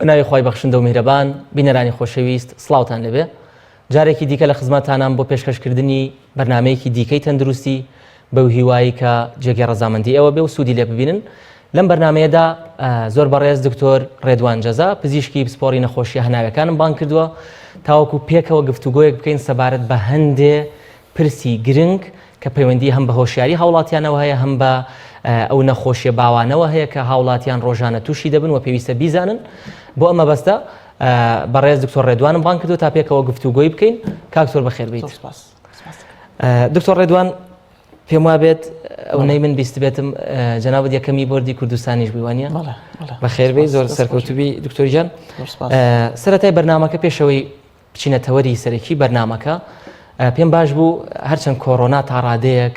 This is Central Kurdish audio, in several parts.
بناوی خۆی بەخشندە و میهرەبان بینەرانی خۆشەویست سڵاوتان لەبێ جارێکی دیکە لە خزمەتتانان بۆ پێشکەشکردنی بەرنامەیەکی دیکەی تەندروستی بەو هیوایی کە جێگەی ڕەزامەندی ئێوە بێ و سوودی لێ ببینن لەم بەرنمەیەدا زۆر بەڕێز دکتۆر ڕێدوان جەزا پزیشکی پسپۆڕی نەخۆشیە هەناویەکانم بان کردووە تاوەکو پێکەوە گفتوگۆیەک بکەین سەبارەت بە هەندێ پرسی گرنگ کە پەیوەندی هەم بە هۆشیاری هاوڵاتیانەوە هەیە هەم بە ئەو نەخۆشیە باوانەوە هەیە کە هاوڵاتیان ڕۆژانە تووشی دەبن و پێویستە بیزانن بۆ ئەمە بەستە بەڕێز دکتۆر ڕێدوانم بان کردو تا پێکەوە گفتوگۆی بکەین کاکتۆر بەخێر بیت دکتۆر ڕێدوان پێم وابێت ئەوەی من بیست بێتم جەنابەت یەکەمی بۆردی کوردستانیش بوانە بەخێربێ زۆر سەرکەوتوبی دکتۆر جان سەرەتای بەرنامەکە پێشەوەی بچینە تەوەری سەرەکی بەرنامەکە پێم باش بوو هەرچەند کۆڕۆنا تا ڕادەیەک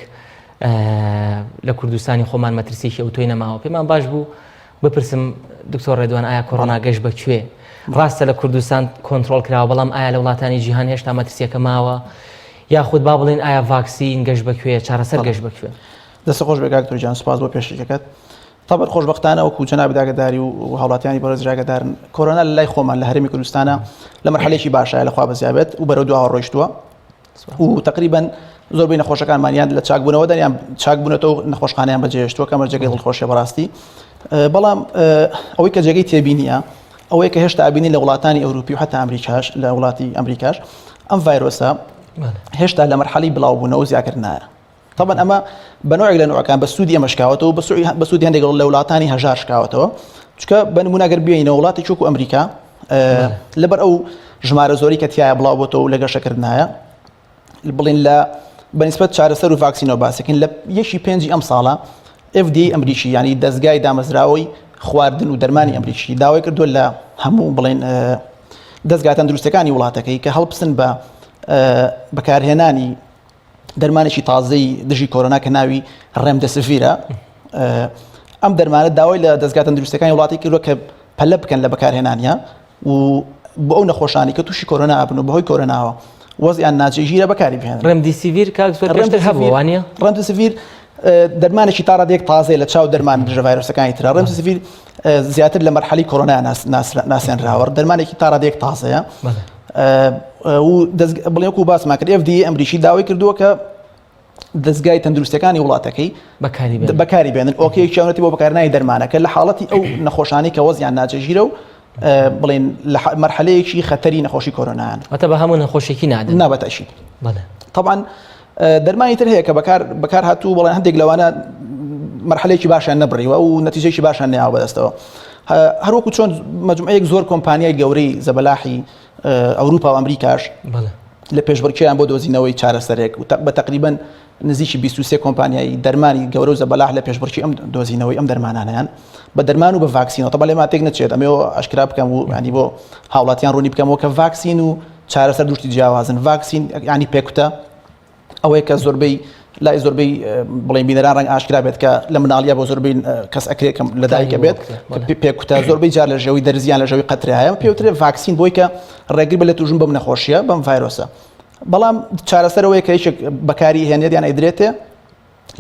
لە کوردستانی خۆمان مەترسیی ئەوتۆی نەماوە پێمان باش بوو بپرسم دکتۆر ڕێدوان ئایا کۆڕۆنا گەشت بەکوێ ڕاستە لە کوردستان کۆنتترۆل کراوە بەڵام ئایا لە وڵاتانی جیهان هێشتا مەترسیەکە ماوە یاخود با بڵێن ئایا ڤاکسین گەشت بەکوێ چارەسەر گەشت بکوێ دەست خۆش بێ دکتۆر جان سوپاس بۆ پێشکەکەت تەبەر خۆشبەختانە وەکو جەناب داگەداری و هاوڵاتیانی بەڕێز ڕاگەدارن کۆڕۆنا لە لای خۆمان لە هەرێمی کوردستانە لە مەرحەلەیەکی باشایە لەخوا بەزیابێت و بەرەو دووە ڕۆیشتووە و تقریبا زۆربەی نەخۆشەکانمانیان لە چاکبوونەوە دەریان چاکبوونەوە نەخۆشخانەیان بەجێهێشتووە کە مەرجەکەی دڵخۆشیە بەڕاستی بەڵام ئەوەی کە جێگەی تێبینیە ئەوەیە کە هێشتا ئابینی لە وڵاتانی ئەوروپی و حتا ئەمریکاش لە وڵاتی ئەمریکاش ئەم ڤایرۆسە هێشتا لە مەرحەلەی بڵاوبوونەوە زیاترنایە طبعا ئەمە بەنوعێک لە نوعەکان بە سوودی ئەمە شکاوەتەوە بە سوودی هەندێک لە وڵاتانی هەژار شکاوەتەوە چونکە بە نمونەگەر بێینەوە وڵاتی چووک و ئەمریکا لەبەر ئەو ژمارە زۆری کە تایە بڵاوبووەوە و لە گەشەکردنایە بڵین لە بەنسبەت چارەسەر و ڤاکسینەوە باسەکەین لە یەکی پێنجی ئەم ساڵە FDA ئەمریکی ینی دەستگای دامەزراوەی خواردن و دەرمانی ئەمریکی داوای کردووە لە هەموو بڵین دەستگای تەندروستەکانی وڵاتەکەی کە هەڵبسن بە بەکارهێنانی دەرمانێکی تازەی دژی کۆرۆنا کە ناوی ڕێمدەسڤیرە ئەم دەرمانە داوای لە دەستگای تەندروستەکانی وڵاتی کردووە کە پەلە بکەن لە بەکارهێنانیە و بۆ ئەو نەخۆشانی کە تووشی کۆرۆنا ئابن و بەهۆی کۆرۆناوە وەزیان ناجێژیرە بەکاری بهێنن ڕێمدیسیڤیر ڕێمدیسیڤیر دەرمانێکی تا ڕادێک تازەیە لە چاو دەرمان دژە ڤایرۆسەکانی ترە ڕێمدیسیڤیر زیاتر لە مەرحەلی کۆرۆنا ناسێنراوە دەرمانێکی تا ڕادێک تازەیە و بڵێ وەکو باسمان کرد FDA ئەمریکی داوای کردووە کە دەستگای تەندروستەکانی وڵاتەکەی بەکاری بێنن ئۆکەی چاونەتی بۆ بەکارهێنانی دەرمانەکە لە حاڵەتی ئەو نەخۆشانی کە وەزیان ناجێژیرە و بڵێن لە مەرحەلەیەکی خەتەری نەخۆشی کۆرۆنایان واتە بە هەموو نەخۆشێکی نادەن نابەتەشی طبعا دەرمانی تر هەیە کە بەکار هاتوو بڵێن هەندێک لەوانە مەرحەلەیەکی باشیان نەبڕیوە و نەتیجەیەکی باشیان نەیاوە بەدەستەوە هەروەکو چۆن مەجموعەیەک زۆر کۆمپانیای گەورەی زەبەلاحی ئەوروپا و ئەمریکاش لە پێشبڕکێیان بۆ دۆزینەوەی چارەسەرێک و بە تقریبا نزیکی 23 کۆمپانیای دەرمانی گەورە و زەبەلاح لە پێشبڕکی ئەم دۆزینەوەی ئەم دەرمانانیان بە دەرمان و بە ڤاکسینەوە تەبا لێما تێک نەچێت ئەمەوە ئەشکرا بکەم و ینی بۆ هاوڵاتیان ڕوونی بکەمەوە کە ڤاکسین و چارەسەر دوشتی جیاوازن ڤاکسین ینی پێکوتە ئەوەیە کە زۆربەی لای زۆربەی بڵێن بینەران ڕەنگ ئاشکرا بێت کە لە مناڵیە بۆ زۆربەی کەس ئەکرێت لەدایکە بێت پێکوتە زۆربەی جار لە ژەوی دەرزیان لە ژەوی قەترایە پێوترێت ڤاکسین بۆی کە ڕێگر بە لە توژن بەم نەخۆشیە بەم ڤایرۆسە بەڵام چارەسەرەوەی کە هیچ بەکاری هێنێت یان ئەیدرێتێ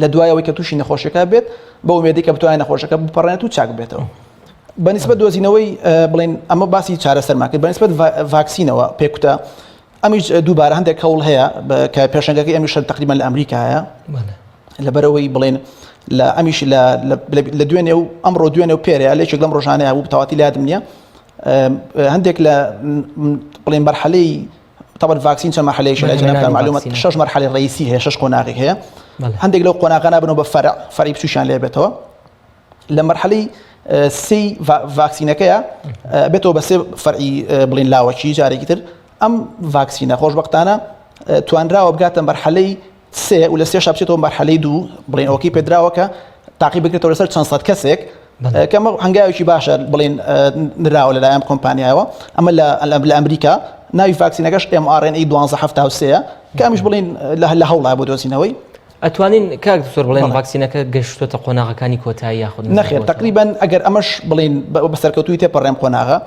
لە دوایەوەی کە تووشی نەخۆشیەکە بێت بە ئومێدی کە بتوانێت نەخۆشەکە بپەڕێنێت و چاک بێتەوە بەنسبەت دۆزینەوەی بڵێن ئەمە باسی چارەسەرمان کرد بەنسبەت ڤاکسینەوە پێکوتە ئەمیش دووبارە هەندێک کەوڵ هەیە کە پێشەنگەکەی ئەمیش تقریبا لە ئەمریکایە لەبەرەوەی بڵێن لە ئەمیش لە دوێنێ و ئەمڕۆ دوێنێ و پێرەیە لێکێک لەم ڕۆژانەیە بوو تەواتی لادم نییە هەندێک لە بڵێن مەرحەلەی طبعا ڤاکسین چەند مەرحەلەیەکی لە جەنابتان معلومات 6 مەرحەلەی ڕئیسی هەیە 6 قۆناغێک هەیە هەندێک لەو قۆناغانە بنەوە بە فەرعی بچووشیان لێ بێتەوە لە مەرحەلەی سی ڤاکسینەکەیە بێتەوە بە سێ فەرعی بڵێن لاوەکی جارێکی تر ئەم ڤاکسینە خۆشبەختانە توانراوە بگاتە مەرحەلەی سێ و لە سێشا بچێتەوە مەرحەلەی دوو بڵێن ئەوەی پێدراوە کە تاقی بکرێتەوە لەسەر چەند سەد کەسێک کەمە هەنگاوێکی باشە بڵێن نراوە لەلایەن کۆمپانیایەوە ئەمە لە ئەمریکا ناوی ڤاکسینەکەش MRNA 1273 کە ئەمیش بڵێن لە هەوڵایە بۆ دۆزینەوەی ئەتوانین کاک دکتۆر بڵێن ڤاکسینەکە گەشتوتە قۆناغەکانی کۆتایی یاخود نەخێر تقریبا ئەگەر ئەمەش بڵێن بەسەرکەوتوی تێپەڕێم قۆناغە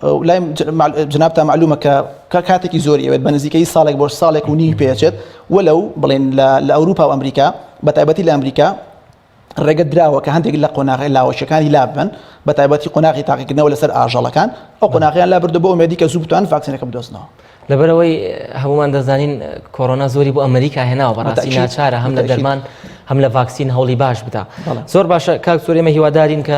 لایم جنابتان معلومە کە کاتێکی زۆری ئەوێت بە نزیکەی ساڵێک بۆ ساڵێک و نی پێچێت وەلەو بڵێن لە ئەوروپا و ئەمریکا بەتایبەتی لە ئەمریکا ڕێگە دراوە کە هەندێک لە قۆناغی لاوەشەکانی لابن بە تایبەتی قۆناغی تاقیکردنەوە لەسەر ئاژەڵەکان ئەو قۆناغیان لا بردە بۆ ئومێدی کە زوو بتوان ڤاکسینەکە بدۆزنەوە. لەبەرەوەی هەمومان دەزانین کۆرۆنا زۆری بۆ ئەمریکا هێناوە بەڕاستی ناچارە هەم لە دەرمان هەم لە ڤاکسین هەوڵی باش بدا. زۆر باشە کاک زۆر ئێمە هیوادارین کە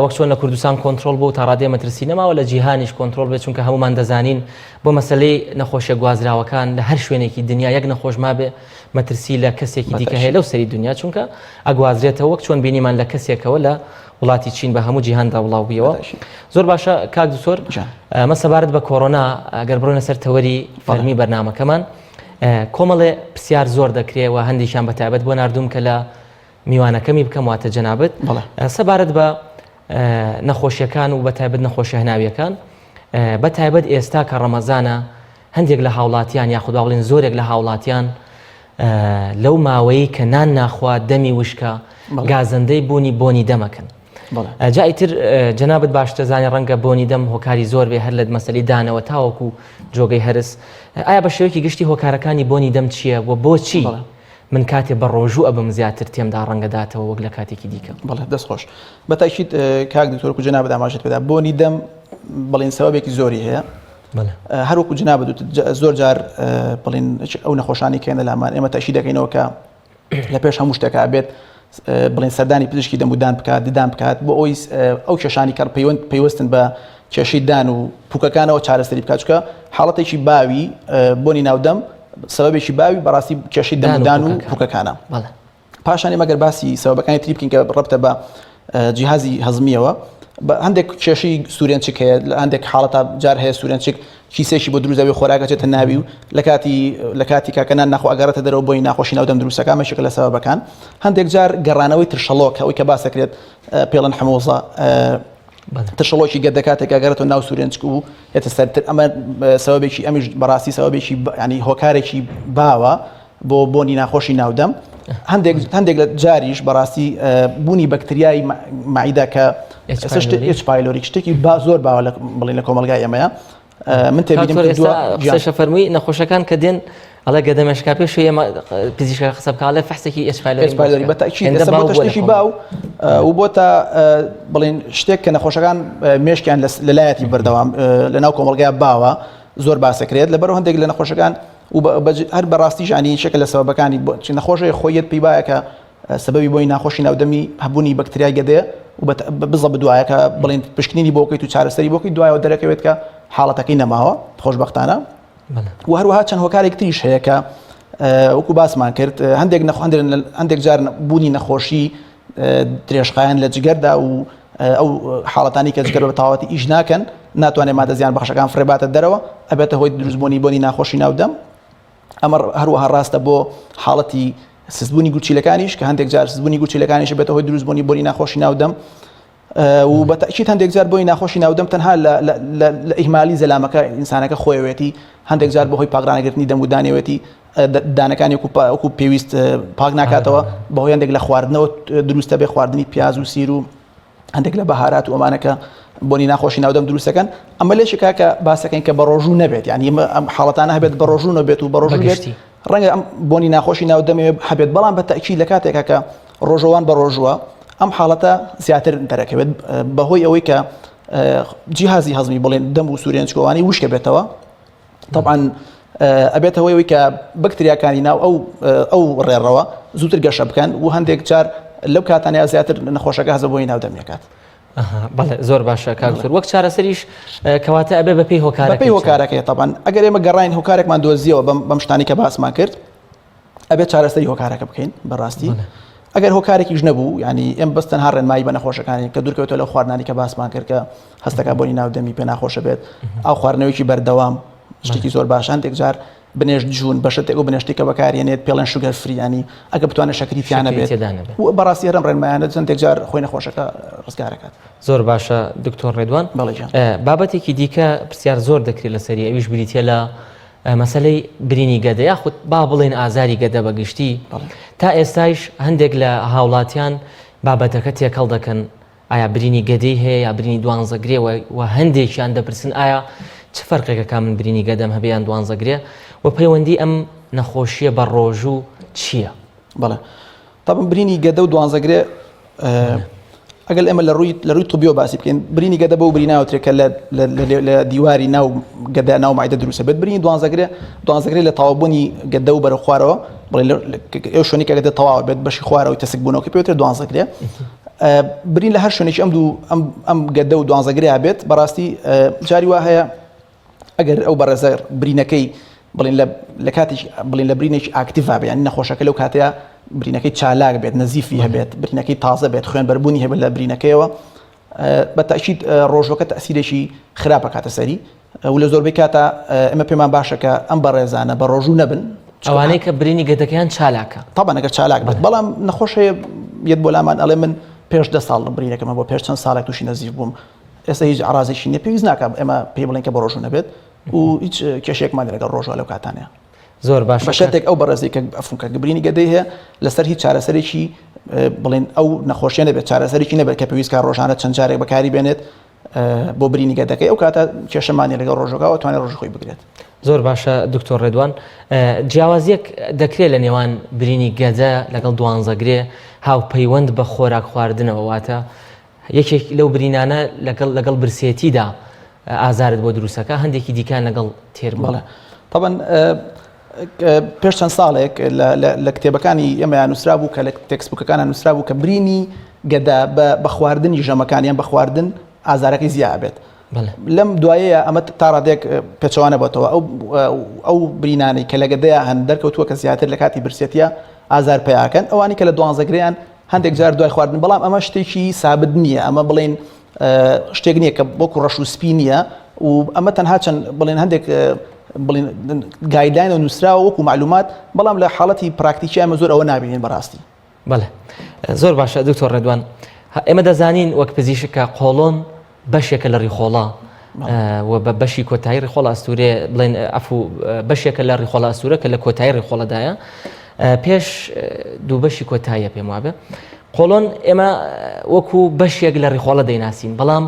وەک چۆن لە کوردستان کۆنتترۆل بۆ تا ڕادێ مەترسی نەماوە لە جیهانیش کۆنتترۆل بێت چونکە هەمومان دەزانین بۆ مەسلەی نەخۆشیە گوازراوەکان لە هەر شوێنێکی دنیا یەک نەخۆش مابێ مەترسی لە کەسێکی دیکە هەیە لەو سەری دنیا چونکە ئەگوازرێتەوە وەک چۆن بینیمان لە کەسێکەوە لە وڵاتی چین بە هەموو جیهاندا وڵاو بیەوە. زۆر باشە کاک دکتۆر ئەمە سەبارەت بە کۆرۆنا ئەگەر بڕۆنە سەر تەوەری فەرمی بەرنامەکەمان کۆمەڵێ پرسیار زۆر دەکرێت و هەندێکیان بە تایبەت بۆ ناردووم کە لە میوانەکەمی بکەم واتە جەنابەت سەبارەت بە نەخۆشیەکان و بە تایبەت نەخۆشیە هەناویەکان بە تایبەت ئێستا کە ڕەمەزانە هەندێک لە هاوڵاتیان یاخود باڵێن زۆرێک لە هاوڵاتیان لەو ماوەی کە نان ناخوا دەمی وشکە گازەندەی بۆنی دەمەکەن. جا ئیتر جەنابەت باش دەزانێ ڕەنگە بۆنی دەم هۆکاری زۆر بێ هەر لە مەسەلەی دانەوە تاوەکو جۆگەی هەرس. ئایا بە شێوەیەکی گشتی هۆکارەکانی بۆنی دەم چییە و بۆچی من کاتێ بە ڕۆژوو ئەبم زیاتر تێمدا ڕەنگەداتەوە وەک لە کاتێکی دیکە؟ بەڵێ دەستخۆش بەتایشیت کاک دکتۆر و جەنابەت ئاماژەت پێدا بۆنی دەم بڵێن سەبەبێکی زۆری هەیە هەروەکو جەنابەت زۆر جار بڵێن ئەو نەخۆشانی کێنە لامان ئێمە تەشی دەکەینەوە کە لە پێش هەموو شتێکا بێت بڵێن سەردانی پزیشکی دەمودان بکات ددان بکات بۆ ئەوی ئەو کێشانی کە پەیوەستن بە کێشەی دان و پووکەکانەوە چارەسەری بکات چکە حاڵەتێکی باوی بۆنی ناودەم سەبەبێکی باوی بەڕاستی کێشەی دەمودان و پووکەکانە. پاشانی مەگەر باسی سەبەبەکانی تری بکەین کە ڕەبتە بە جیهازی هەزمیەوە هەندێک کێشەی سوورێنچک هەیە هەندێک حاڵەتە جار هەیە سوورێنچک کیسێکی بۆ دروستەوەی خۆراکەچێتە ناوی و لە کاتی کاکەنان ناخۆ ئەگەڕێتە دەرەوە بۆی ناخۆشی ناودەم دروستەکان مەشێک لە سەبەبەکان هەندێک جار گەڕانەوەی ترشەڵۆک ئەوەی کە باسەکرێت پێڵەن حمۆزە ترشەڵۆکی گەردەکاتێک ئەگەڕێتەوە ناو سوورێنچک و هێتە سەرتر ئەمە سەبەبێکی ئەمیش بەڕاستی سەبەبێکی ینی هۆکارێکی باوە بۆ بۆنی ناخۆشی ناودەم. هەندێک لە جاریش بەڕاستی بوونی بەکتریای معیدا کە H. pylori شتێکی زۆر باوە بڵێن لە کۆمەلگای ئێمەیە من تێبینیمشە فەرمووی نەخۆشەکان کە دێن ئەڵێ گەدەمەشکا پێش ئێمە پزیشکە قسە بکڵێ فەحسێکی H. pylori بەتەشتی باو و بۆ تا بڵێن شتێک کە نەخۆشەکان مێشکیان لەلایەتی بەردەوام لە ناو کۆمەلگای باوە زۆر باسەکرێت لەبەرەوە هەندێک لە نەخۆشەکان هەر بەڕاستی ژانی شێکە لە سەبەبەکانی نەخۆشی خۆیەت پێی وایە کە سەبەبی بۆی ناخۆشی ناودەمی هەبوونی بەکتریای گەدەیە و بزە بدوایە کە بڵێن پشکنینی بۆکەیت و چارەسەری بۆکەی دوایەوە دەرەکەوێت کە حاڵەتەکەی نەماوە خۆشبەختانە و هەروەها چەند هۆکارێک تریش هەیە کە وەکو باسمان کرد هەندێک جار بوونی نەخۆشی درێژخایەن لە جگەردا و ئەو حاڵەتانی کە جگەر بە تەواوەتی ئیش ناکەن ناتوانێت مادە زیان بەخشەکان فرێباتە دەرەوە ئەبێتە هۆی دروستبوونی بۆنی ناخۆشی ناودەم. ئەمە هەروەها ڕاستە بۆ حاڵەتی سزبوونی گوچیلەکانیش کە هەندێک جار سزبوونی گوچیلەکانیش بێتە هۆی دروستبوونی بۆنی ناخۆشی ناودەم و بەتەکید هەندێک جار بۆی ناخۆشی ناودەم تەنها لە ئیهمالی زەلامەکە ئینسانەکە خۆیەوێتی هەندێک جار بەهۆی پاکڕانەگرتنی دەم و دانێوێتی دانەکانی وەکو پێویست پاک ناکاتەوە بەهۆی هەندێک لە خواردنەوە دروستە بێ خواردنی پیاز و سیر و هەندێک لە بەهارات و ئەمانەکە بۆنی ناخۆشی ناودەم دروستەکەن ئەمە لێشی کاکە باسەکەین کە بە ڕۆژوو نەبێت یعنی ئەم حاڵەتانە هەبێت بە ڕۆژوو نەبێت و بە ڕۆژوو بێت ڕەنگە ئەم بۆنی ناخۆشی ناودەمێ هەبێت بەڵام بە تەکید لە کاتێکە کە ڕۆژەوان بە ڕۆژووە ئەم حاڵەتە زیاتر دەرەکەوێت بەهۆی ئەوەی کە جیهازی هەزمی بڵێن دەم و سوورێنچکۆوانی وشکە بێتەوە طبعاً ئەبێت هەوەی کە بەکتریاکانی ناو ئەو ڕێڕەوە زووتر گەشە بکەن و هەندێک جار لەو کاتانەیە زیاتر نەخۆشەکە هەزە بۆی ناودەمێکات. بەڵێ زۆر باشە کاکتۆر وەک چارەسەریش کەواتە ئەبێ بەپێی هۆکارەکەی طبعاً ئەگەر ئێمە گەڕاین هۆکارێکمان دۆزیەوە بەم شتانی کە باسمان کرد ئەبێت چارەسەری هۆکارەکە بکەین بەڕاستی ئەگەر هۆکارێکیش نەبوو ینی ئێم بەستەن ها ڕێنمایی بە نەخۆشەکانی کە دوورکەوتە لەو خواردنانی کە باسمان کرد کە هەستەکە بۆنی ناودەمی پێ ناخۆشە بێت ئەو خواردنەوەیکی بەردەوام شتێکی زۆر باشان تێک جار بنێژ جوون بە شتێک و بنێشتی کە بەکارێنێت پێڵەن شوگەر فریانی ئەگە بتوانێت شەکریتیانە بێت و بەڕاستی هەرم ڕێنمایانە چەندێک جار خۆی نەخۆشەکە ڕزگارەکات. زۆر باشە دکتۆر ڕێدوان بابەتێکی دیکە پرسیار زۆر دەکرێت لەسەری ئەویش بریتە لە مەسەلەی برینی گەدە یاخود با بڵێن ئازاری گەدە بەگشتی تا ئێستایش هەندێک لە هاوڵاتیان بابەتەکە تێکەڵ دەکەن ئایا برینی گەدەی هەیە یا برینی دوانزەگرێەوە و هەندێکیان دەپرسن ئایا چ فەرقێکە من برینی گەدەم هەبیان دوانزەگرێ و پەیوەندی ئەم نەخۆشیە بە ڕۆژوو چییە؟ بەڵێ تابم برینی گەدە و دوانزەگرێ ئەگەر ئێمە لە ڕووی طبیۆ باسی بکەین برینی گەدە بەو بریناوترێت کە لە دیواری ناو گەدە ناو مایدە دروستە بێت برینی دوانزەگرێ لە تەواوبوونی گەدە و بەرە خوارەوە ئەو شوێنی کە گەدە تەواو بێت بەشی خوارەوەی تەسک بوونەوە کە پێوترێت دوانزەگرێ برین لە هەر شوێنێکی ئەم گەدە و دوانزەگرێ بێت بەڕاستی جاری وا هەیە ئەگەر ئەو بەڕێزە برینەکەی بڵین لە کاتێک بڵین لە برینێکی ئاکتیڤا بێت یعنی نەخۆشەکە لەو کاتەیە برینەکەی چالاک بێت نەزیفی هەبێت برینەکەی تازە بێت خوێنبەربوونی هەبێت لە برینەکەیەوە بەتاکید ڕۆژەکە تەسیرێکی خراپە کاتە سەری و لە زۆربەی کاتە ئێمە پێمان باشە کە ئەم بەڕێزانە بە ڕۆژوو نەبن ئەوانەی کە برینی گەدەکەیان چالاکە تابان ئەگەر چالاک بێت بەڵام نەخۆشەیە یەت بۆ لامان ئەڵێ من پێش 10 ساڵ برینەکەمە بۆ پێش چەند ساڵێک تووشی نەزیف بووم ئێستا هیچ عرازێکی نییە پێویست ناکە ئێمە پێی بڵێن کە بە ڕۆژوو نەبێت و هیچ کێشێکمان لەگەڵ ڕۆژوە لەو کاتانەیە زۆر باش بەشێتێک ئەو بەڕێزی کە ئەفونکە برینی گەدەی هەیە لەسەر هیچ چارەسەرێکی بڵێن ئەو نەخۆشیە نەبێت چارەسەرێکی نەبێت کە پێویستکە ڕۆژانە چەند جارێک بەکاری بێنێت بۆ برینی گەدەکەی ئەو کاتە کێشەمانی لەگەڵ ڕۆژەکەەوە توانێت ڕۆژ خۆی بگرێت زۆر باشە دکتۆر ڕێدوان جیاوازیەک دەکرێت لە نێوان برینی گەدە لەگەڵ دوانزەگرێ هاوپەیوەند بە خۆراک خواردنەوە واتە یەکێک لەو برینانە لەگەڵ برسێتیدا ئازارت بۆ دروستەکە هەندێکی دیکان لەگەڵ تێر بڵێ طبعا پێش چەند ساڵێک لە کتێبەکانی ئێمەیان نووسرا بوو کە لە تێکسبوکەکانیان نووسرا بوو کە برینی گەدە بە خواردنی ژەمەکانیان بە خواردن ئازارەکەی زیاد بێت لەم دوایەیە ئەمە تا ڕادێک پێچەوانە بێتەوە ئەو برینانەی کە لە گەدەیە هەن دەرکەوتووە کە زیاتر لە کاتی برسێتیە ئازار پێیاکەن ئەوانی کە لە دوانزەگرەیان هەندێک جار دوای خواردن بەڵام ئەمە شتێکی سابت نییە ئەمە بڵێن شتێک نییە کە بۆکو ڕەش و سپی نییە و ئەمە تەنها چەند بڵێن هەندێک بڵین گایدلاین و نووسراوە وەکو معلومات بەڵام لە حاڵەتی پراکتیکی ئەمە زۆر ئەوە نابینین بەڕاستی بەڵێ زۆر باشە دکتۆر ڕێدوان ئێمە دەزانین وەک پزیشکە قۆڵۆن بەشێکە لە ڕیخۆڵا و بە بەشی کۆتایی ڕیخۆڵە ئەستورێ بڵێن ئەفو بەشێکە لە ڕیخۆڵە ئەستورە کە لە کۆتایی ڕیخۆڵەدایە پێش دوو بەشی کۆتاییە پێم وابێ قۆڵۆن ئێمە وەکو بەشێک لە ڕیخۆڵە دەیناسین بەڵام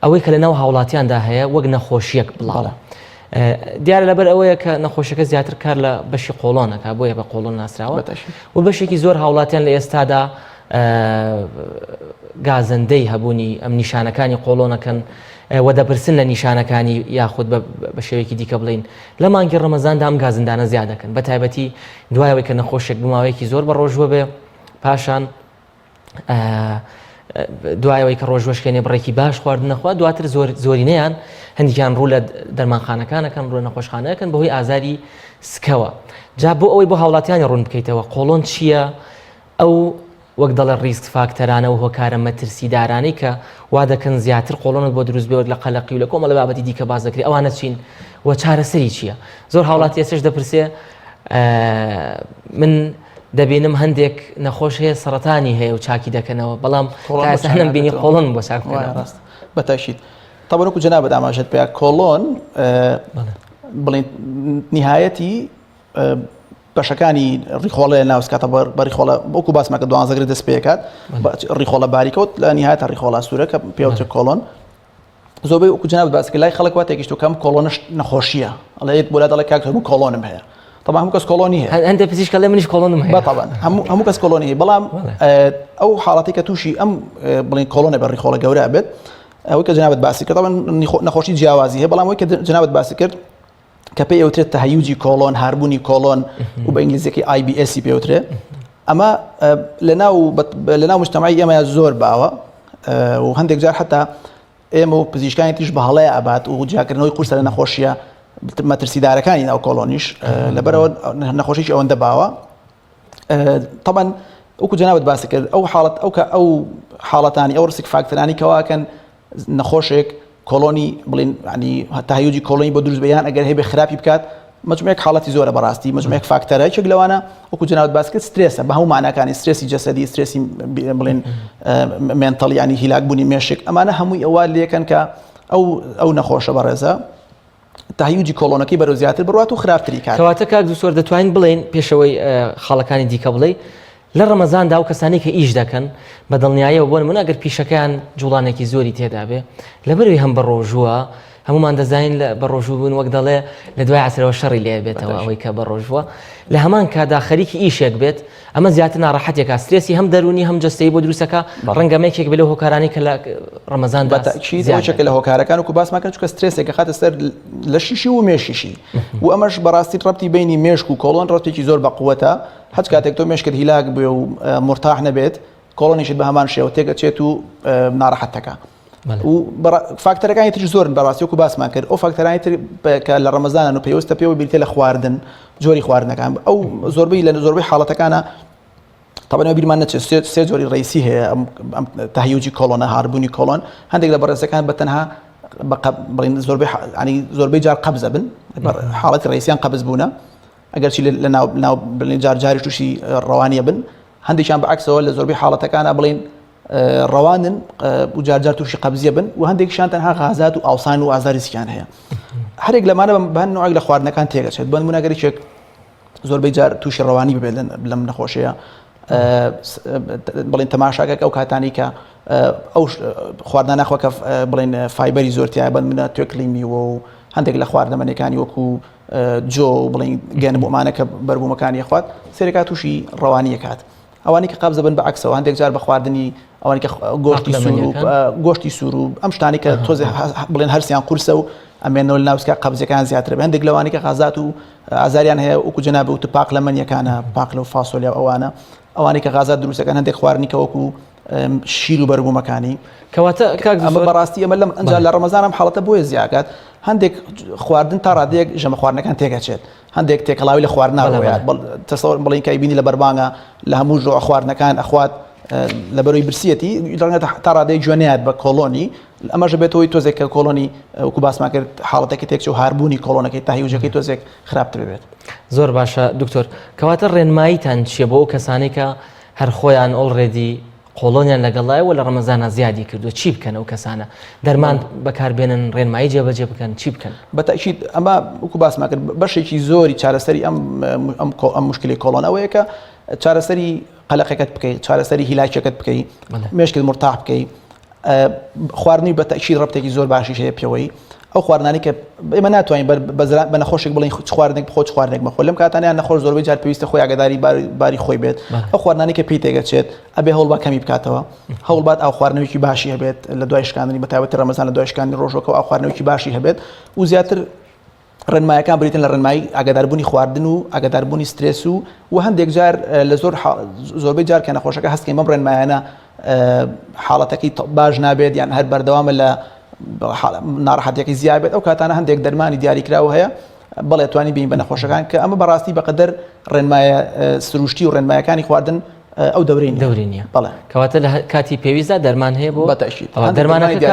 ئەوەی کە لە ناو هاوڵاتیاندا هەیە وەک نەخۆشیەک بڵاوە دیارە لەبەر ئەوەیە کە نەخۆشیەکە زیاتر کار لە بەشی قۆڵۆنەکە بۆیە بە قۆڵۆن ناسراوە و بەشێکی زۆر هاوڵاتیان لە ئێستادا گازەندەی هەبوونی ئەم نیشانەکانی قۆڵۆنەکەن و دەپرسن لە نیشانەکانی یاخود بە شێوەیەکی دیکە بڵین لە مانگی ڕەمەزاندا ئەم گازندانە زیاد دەکەن بە تایبەتی دوایەوەی کە نەخۆشێک بماوەیەکی زۆر بە ڕۆژوە بێ پاشان دوایەوەی کە ڕۆژوەشکێنێ بڕێکی باش خواردنەخوا دواتر زۆرینەیان هەندێکیان ڕوو لە دەرمانخانەکانەکەن ڕوو نەخۆشخانەکەن بەهۆی ئازاری سکەوە جا بۆ ئەوەی بۆ هاوڵاتیانی ڕوون بکەیتەوە قۆڵۆن چییە ئەو وەک دەڵێ ریسک فاکتەرانە و هۆکارە مەترسیدارانەی کە وا دەکەن زیاتر قۆڵۆنت بۆ دروست بێت لە قەلەقی و لە کۆمەڵە بابەتی دیکە باز دەکرێت ئەوانە چین و چارەسەری چییە زۆر هاوڵاتی ئێسش دەپرسێ من دەبینم هەندێک نەخۆش هەیە سەرەتانی هەیە و چاکی دەکەنەوە بەڵام ئێستا بینی قۆڵۆن بۆ چاکڕاست بەتاشید تەبەرەکو جەنابەت ئاماژەت پێ کۆڵۆن بڵین نهایەتی بەشەکانی ڕیخۆڵە ناوسکاتە بە ڕیخۆڵە بۆکو باسمەکە دوانزەگرێت دەست پێکات ڕیخۆڵە باریکەوت لە نهایەتە ڕیخۆڵە ئەستورە کە پێوترێت کۆڵۆن زۆربەی وەکو جەنابەت باسکە لای خەڵک وا تێگەیشتووە کەم کۆڵۆنش نەخۆشیە ئەڵێت بۆ لا دەڵێ کاک هەموو کۆڵۆنم هەیە طبعا هەموو کەس کۆڵۆنی هەیە هەندێک پزیشکە لێ منیش کۆڵۆنم هەیە طبعا هەموو کەس کۆڵۆنی هەیە بەڵام ئەو حاڵەتی کە تووشی ئەم بڵین کۆڵۆنە بە ڕیخۆڵە گەورە بێت ئەوەی کە جەنابەت باسی کرد طبعا نەخۆشی جیاوازی هەیە بەڵام ئەوەی کە جەنابەت باسی کرد کە پێی ئەوترێت تەهەیوجی کۆڵۆن هاربوونی کۆڵۆن و بە ئینگلیزیەکەی IBS پێوترێت ئەمە لەناو مجتەمەعی ئێمە زۆر باوە و هەندێک جار حتا ئێمە و پزیشکانی تریش بە هەڵەیە ئابات و جیاکردنەوەی قورسە لە نەخۆشیە مەترسیدارەکانی ناو کۆڵۆنیش لەبەرەوە نەخۆشیش ئەوەندە باوە طبعا وەکو جەنابەت باسی کرد ئەو حاڵەتانی ئەو ڕسک فاکتەرانی کەواکەن نەخۆشێک کۆڵۆنی بڵین ینی تەهەیوجی کۆڵۆنی بۆ دروست بەیان ئەگەر هەیە بێ خراپی بکات مجموعەیەک حاڵەتی زۆرە بەڕاستی مجموعەیەک فاکتەرە یەکێک لەوانە وەکو جەنابەت باسی کرد سترێسە بە هەموو ماناکانی سترێسی جەسەدی سترێسی بڵین مێنتەڵی ینی هیلاکبوونی مێشک ئەمانە هەمووی ئەوە لێکەن کە ئەو نەخۆشە بەڕێزە تەهەیوجی کۆڵۆنەکەی بەرەو زیاتر بڕوات و خراپتری کات کەواتە کاک دووسۆر دەتوانین بڵێن پێشەوەی خاڵەکانی دیکە بڵێ لە ڕەمەزاندا و کەسانی کە ئیش دەکەن بە دڵنیاییەوە بۆن من ئەگەر پیشەکەیان جوڵانێکی زۆری تێدا بێ لەبەروی هەم بە ڕۆژووە هەمومان دەزانین بە ڕۆژوو وەک دەڵێ لە دوای عسرەوە شەڕی لێ بێتەوە ئەوەی کە بە ڕۆژوە لە هەمان کادا خەریکی ئیشێک بێت ئەمە زیاتر ناڕەحەتێکە سترێسی هەم دەرونی هەم جەستەیی بۆ دروستەکە ڕەنگەمەیەکێک بێت لە هۆکارانی کە لە ڕەمەزاندا بەتەکید لە هۆکارەکان و باسمان کرد کە سترێسێک خاتە سەر لە شیشی و مێشیشی و ئەمەش بەڕاستی ڕەبتی بینی مێشک و کۆڵۆن ڕەتێکی زۆر بەقووەتە هەچ کاتێک تۆ مێشکت هیلاک بێ و مرتاح نەبێت کۆڵۆنیشت بە هەمان شێوە تێگەچێت و ناڕەحەتەکە و فاکتەرەکانی تر زۆرن بەڕاستی وەکو باسمان کرد ئەو فاکتەرانی تر کە لە ڕەمەزانن و پێویستە پێوە بیرتێ لە خواردن جۆری خواردنەکان ئەو زۆربەی حاڵەتەکانە طبعا بیرمان نەچێت سێ جۆری ڕئیسی هەیە ئەم تەهیوجی کۆڵۆنە هاربوونی کۆڵۆن هەندێک لە بەڕێزەکان بەتەنها بڵین زۆربەی جار قەبزە بن حاڵەتی ڕئیسیان قەبز بوونە ئەگەرچی لە ناو بڵین جاری تووشی ڕەوانیە بن هەندێکیان بەعکسەوە لە زۆربەی حاڵەتەکانە بڵین ڕەوانن و جار تووشی قەبزیە بن و هەندێکیان تەنها غازات و ئاوسان و ئازاریسیان هەیە هەرێک لەمانە بە هەند نوعێک لە خواردنەکان تێگەچێت بە نمونەگەرێک زۆربەی جار تووشی ڕەوانی ببێت لەم نەخۆشیە بڵین تەماشاکە ئەو کاتانی کە ئەو خواردنە ناخۆکە بڵین فایبەری زۆرتیایە بە منە توێکلیمیوە و هەندێک لە خواردنەمەنیەکانی وەکو جۆ بڵین گەن بۆمانەکە بەربوومەکانی خوات سێرەکە تووشی ڕەوانیە کات ئەوانی کە قەبزە بن بەعکسەوە هەندێک جار بە خواردنی ئەوانی کە گۆشتی سوور و ئەم شتانی کە تۆزێ بڵێن هەرسیان قورسە و ئەمێنەوە لە ناوسکە قەبزەکان زیاتر بێ هەندێک لەوانی کە غازات و ئازاریان هەیە وەکو جەناب وتە پاق لە منیەکانە پاق لەو فاسۆلیا ئەوانە ئەوانی کە غازات دروستەکان هەندێک خواردنی کە وەکو شیر و بەربوومەکانی کەواتە ئەمە بەڕاستی ئەمە لەم ئەنجا لە ڕەمەزان ئەم حاڵەتە بۆیە زیاکات هەندێک خواردن تا ڕادەیەک ژەمە خواردنەکان تێگەچێت هەندێک تێکەڵاوی لە خواردنەوەیات تەسەوەر بڵین کە بینی لە بەربانگە لە هەموو ژۆ خواردنەکان ئەخوات لە بەرەوەی برسیەتی تا ڕادەیەک جوێنەیەت بە کۆڵۆنی ئەمەش بێتەوەی تۆزێک کە کۆڵۆنی وەکو باسمان کرد حاڵەتێکی تێکچێت و هاربوونی کۆڵۆنەکەی تاهیوجەکەی تۆزێک خراپتر بێت زۆر باشە دکتۆر کەواتە ڕێنماییتان چییە بۆ ئەو کەسانی کە هەر خۆیان ئۆڵڕێدی قۆڵۆنیان لەگەڵایەوە لە ڕەمەزانە زیادی کردو چی بکەن ئەو کەسانە دەرمان بەکاربێنن ڕێنمایی جێبەجێ بکەن چی بکەن بەتەکید ئەمە وەکو باسمان کرد بەشێکی زۆری چارەسەری ئەم مشکلی کۆڵۆن ئەوەیە کە چارەسەری قەلەقەکەت بکەیت چارەسەری هیلاکێکت بکەیت مێشکت مرتاح بکەیت خواردنی بەتەکید ڕەبتێکی زۆر باشیش هەیە پێوەی ئەو خواردنانی کە ئێمە ناتوانین بە نەخۆشێک بڵین خواردنێک خۆ خواردنێک مەخۆ لەم کاتانیان نەخۆش زۆربەی جار پێویستە خۆی ئاگاداری باری خۆی بێت ئەو خواردنانی کە پێی تێگەچێت ئەبێ هەوڵبا کەمی بکاتەوە هەوڵبات ئەو خواردنەوەیکی باشی هەبێت لە دوای شکاندنی بەتایبەتی ڕەمەزان لە دوای شکاندنی ڕۆژەکەەوە ئەو خواردنەوەیکی باشی هەبێت و زیاتر ڕێنمایەکان بریتن لە ڕێنمایی ئاگاداربوونی خواردن و ئاگاداربوونی سترێس و هەندێک جار لە زۆربەی جار کە نەخۆشەکە هەستکەین بەم ڕێنمایانە حاڵەتەکەی باش نابێت یان هەر بەردەوامە لە ناڕەحەتێکی زیابێت ئەو کاتانە هەندێک دەرمانی دیاریکراوە هەیە بەڵێ توانی بین بە نەخۆشەکان کە ئەمە بەڕاستی بەقەدەر ڕێنمایە سروشتی و ڕێنمایەکانی خواردن ئەو دەورەی نییە کەواتە لە کاتی پێویستدا دەرمان هەیە بۆ بەتەشید دەرمانەکە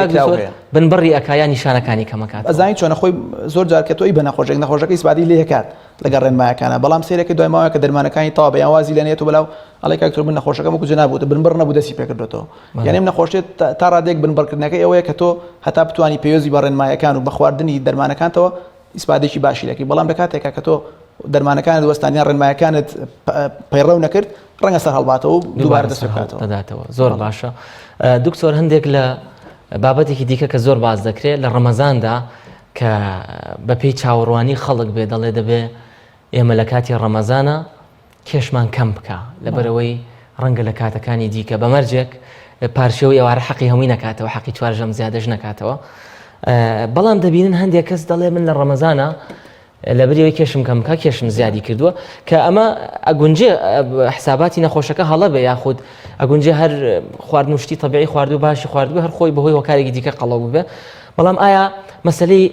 بنبڕی ئەکایان نیشانەکانی کەمەکات ئەزانین چۆنە خۆی زۆر جار کە تۆی بە نەخۆشەکەی سبادی لێ هەکات لەگەڵ ڕێنمایەکانە بەڵام سێرەکە دوای ماوەیە کە دەرمانەکانی تاوا بەیان وازی لە نێت و بەلاو ئەڵێ کاکتۆر من نەخۆشەکەم وەکو جەناب بنبڕ نەبوو دەستی پێکردێتەوە یعنی ئەم نەخۆشیێت تا ڕادێک بنبڕکردنەکەی ئەوەیە کە تۆ هەتا بتوانی پێویستی بە ڕێنمایەکان و بە خواردنی دەرمانەکانتەوە ئیسپادێکی باشی دەکەی بەڵام لە کاتێکە کە تۆ دەرمانەکانت وەستانیان ڕێنمایەکانت پەیڕەو نەکرد ڕەنگە سەر هەڵباتەوە و دووبارە دەست دەداتەوە زۆر باشە دکتۆر هەندێک لە بابەتێکی دیکە کە زۆر باز دەکرێت لە ڕەمەزاندا کە بەپێی چاوەڕوانی خەڵک بێ دەڵێ دەبێ ئێمە لە کاتی ڕەمەزانە کێشمان کەم بکە لەبەرەوەی ڕەنگە لە کاتەکانی دیکە بەمەرجێک پارچەوەی ئێوارە حەقی هەمووی نەکاتەوە حەقی چوارژەم زیادەش نەکاتەوە بەڵام دەبینن هەندێک کەس دەڵێ من لە ڕەمەزانە لە بریەوەی کێشم کەمکە کێشم زیادی کردووە کە ئەمە ئەگونجێ حساباتی نەخۆشەکە هەڵە بێ یاخود ئەگونجێ هەر خواردنوشتی تەبیعی خواردو باشی خواردو هەر خۆی بەهۆی هۆکارێکی دیکە قەڵەو بێ بەڵام ئایا مەسلەی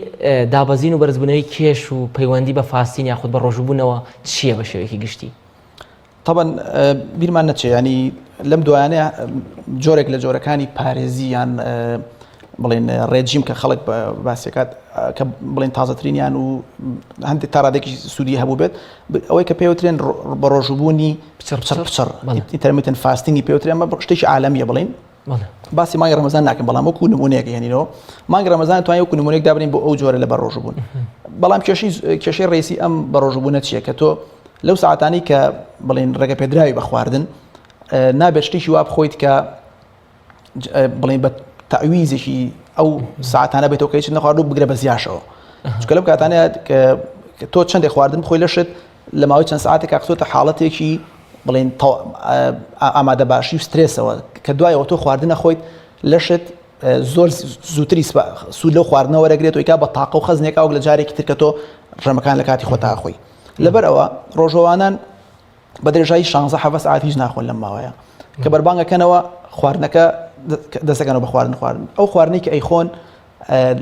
دابەزین و بەرزبوونەوەی کێش و پەیوەندی بە فاستین یاخود بە ڕۆژبوونەوە چییە بە شێوەیەکی گشتی طبعا بیرمان نەچێ ینی لەم دوایانەیە جۆرێک لە جۆرەکانی پارێزییان بڵێن ڕێجیم کە خەڵک باسیەکات کە بڵێن تازەترینیان و هەندێک تا ڕادێکی سوودی هەبوو بێت ئەوەی کە پێوترێن بە ڕۆژبوونی پچڕ ئینتەرمیتن فاستینگی پێوترێن ئەمە شتێکی عالەمیە بڵین باسی مانگی ڕەمەزان ناکەم بەڵام وەکو نمونەیەک هێنینەوە مانگی ڕەمەزان توانێت وەکو نمونەیەک دابنین بۆ ئەو جۆرە لە بە ڕۆژبوون بەڵام کێشەی ڕێیسی ئەم بە ڕۆژبوونە چییە کە تۆ لەو ساعتانی کە بڵێن ڕێگە پێدراوی بە خواردن نابێت شتێکی وا بخۆیت کە بڵێن بە تەعویزێکی ئەو ساعتانە بێتەوە کەیچ نەخواردن و بگرە بە زیاشەوە چکە لەم کاتانەیە کە تۆ چەندێک خواردن بخۆی لەشت لە ماوەی چەند ساعتێک کاکسۆتە حاڵەتێکی بڵێن ئامادە باشی و سترێسەوە کە دوایەوە تۆ خواردن نەخۆیت لەشت زۆر زووتری سوود لەو خواردنەوە وەرەگرێت و کا بە تاقە و خەزنێکاوە لە جارێکی تر کە تۆ ڕەمەکان لە کاتی خۆتا خۆی لەبەر ئەوە ڕۆژەوانان بە درێژایی 16 ساعت هیچ ناخۆن لەم ماوەیە کە بەربانگەکەنەوە خواردنەکە دەستەکەنەوە بە خواردن ئەو خواردنی کە ئەیخۆن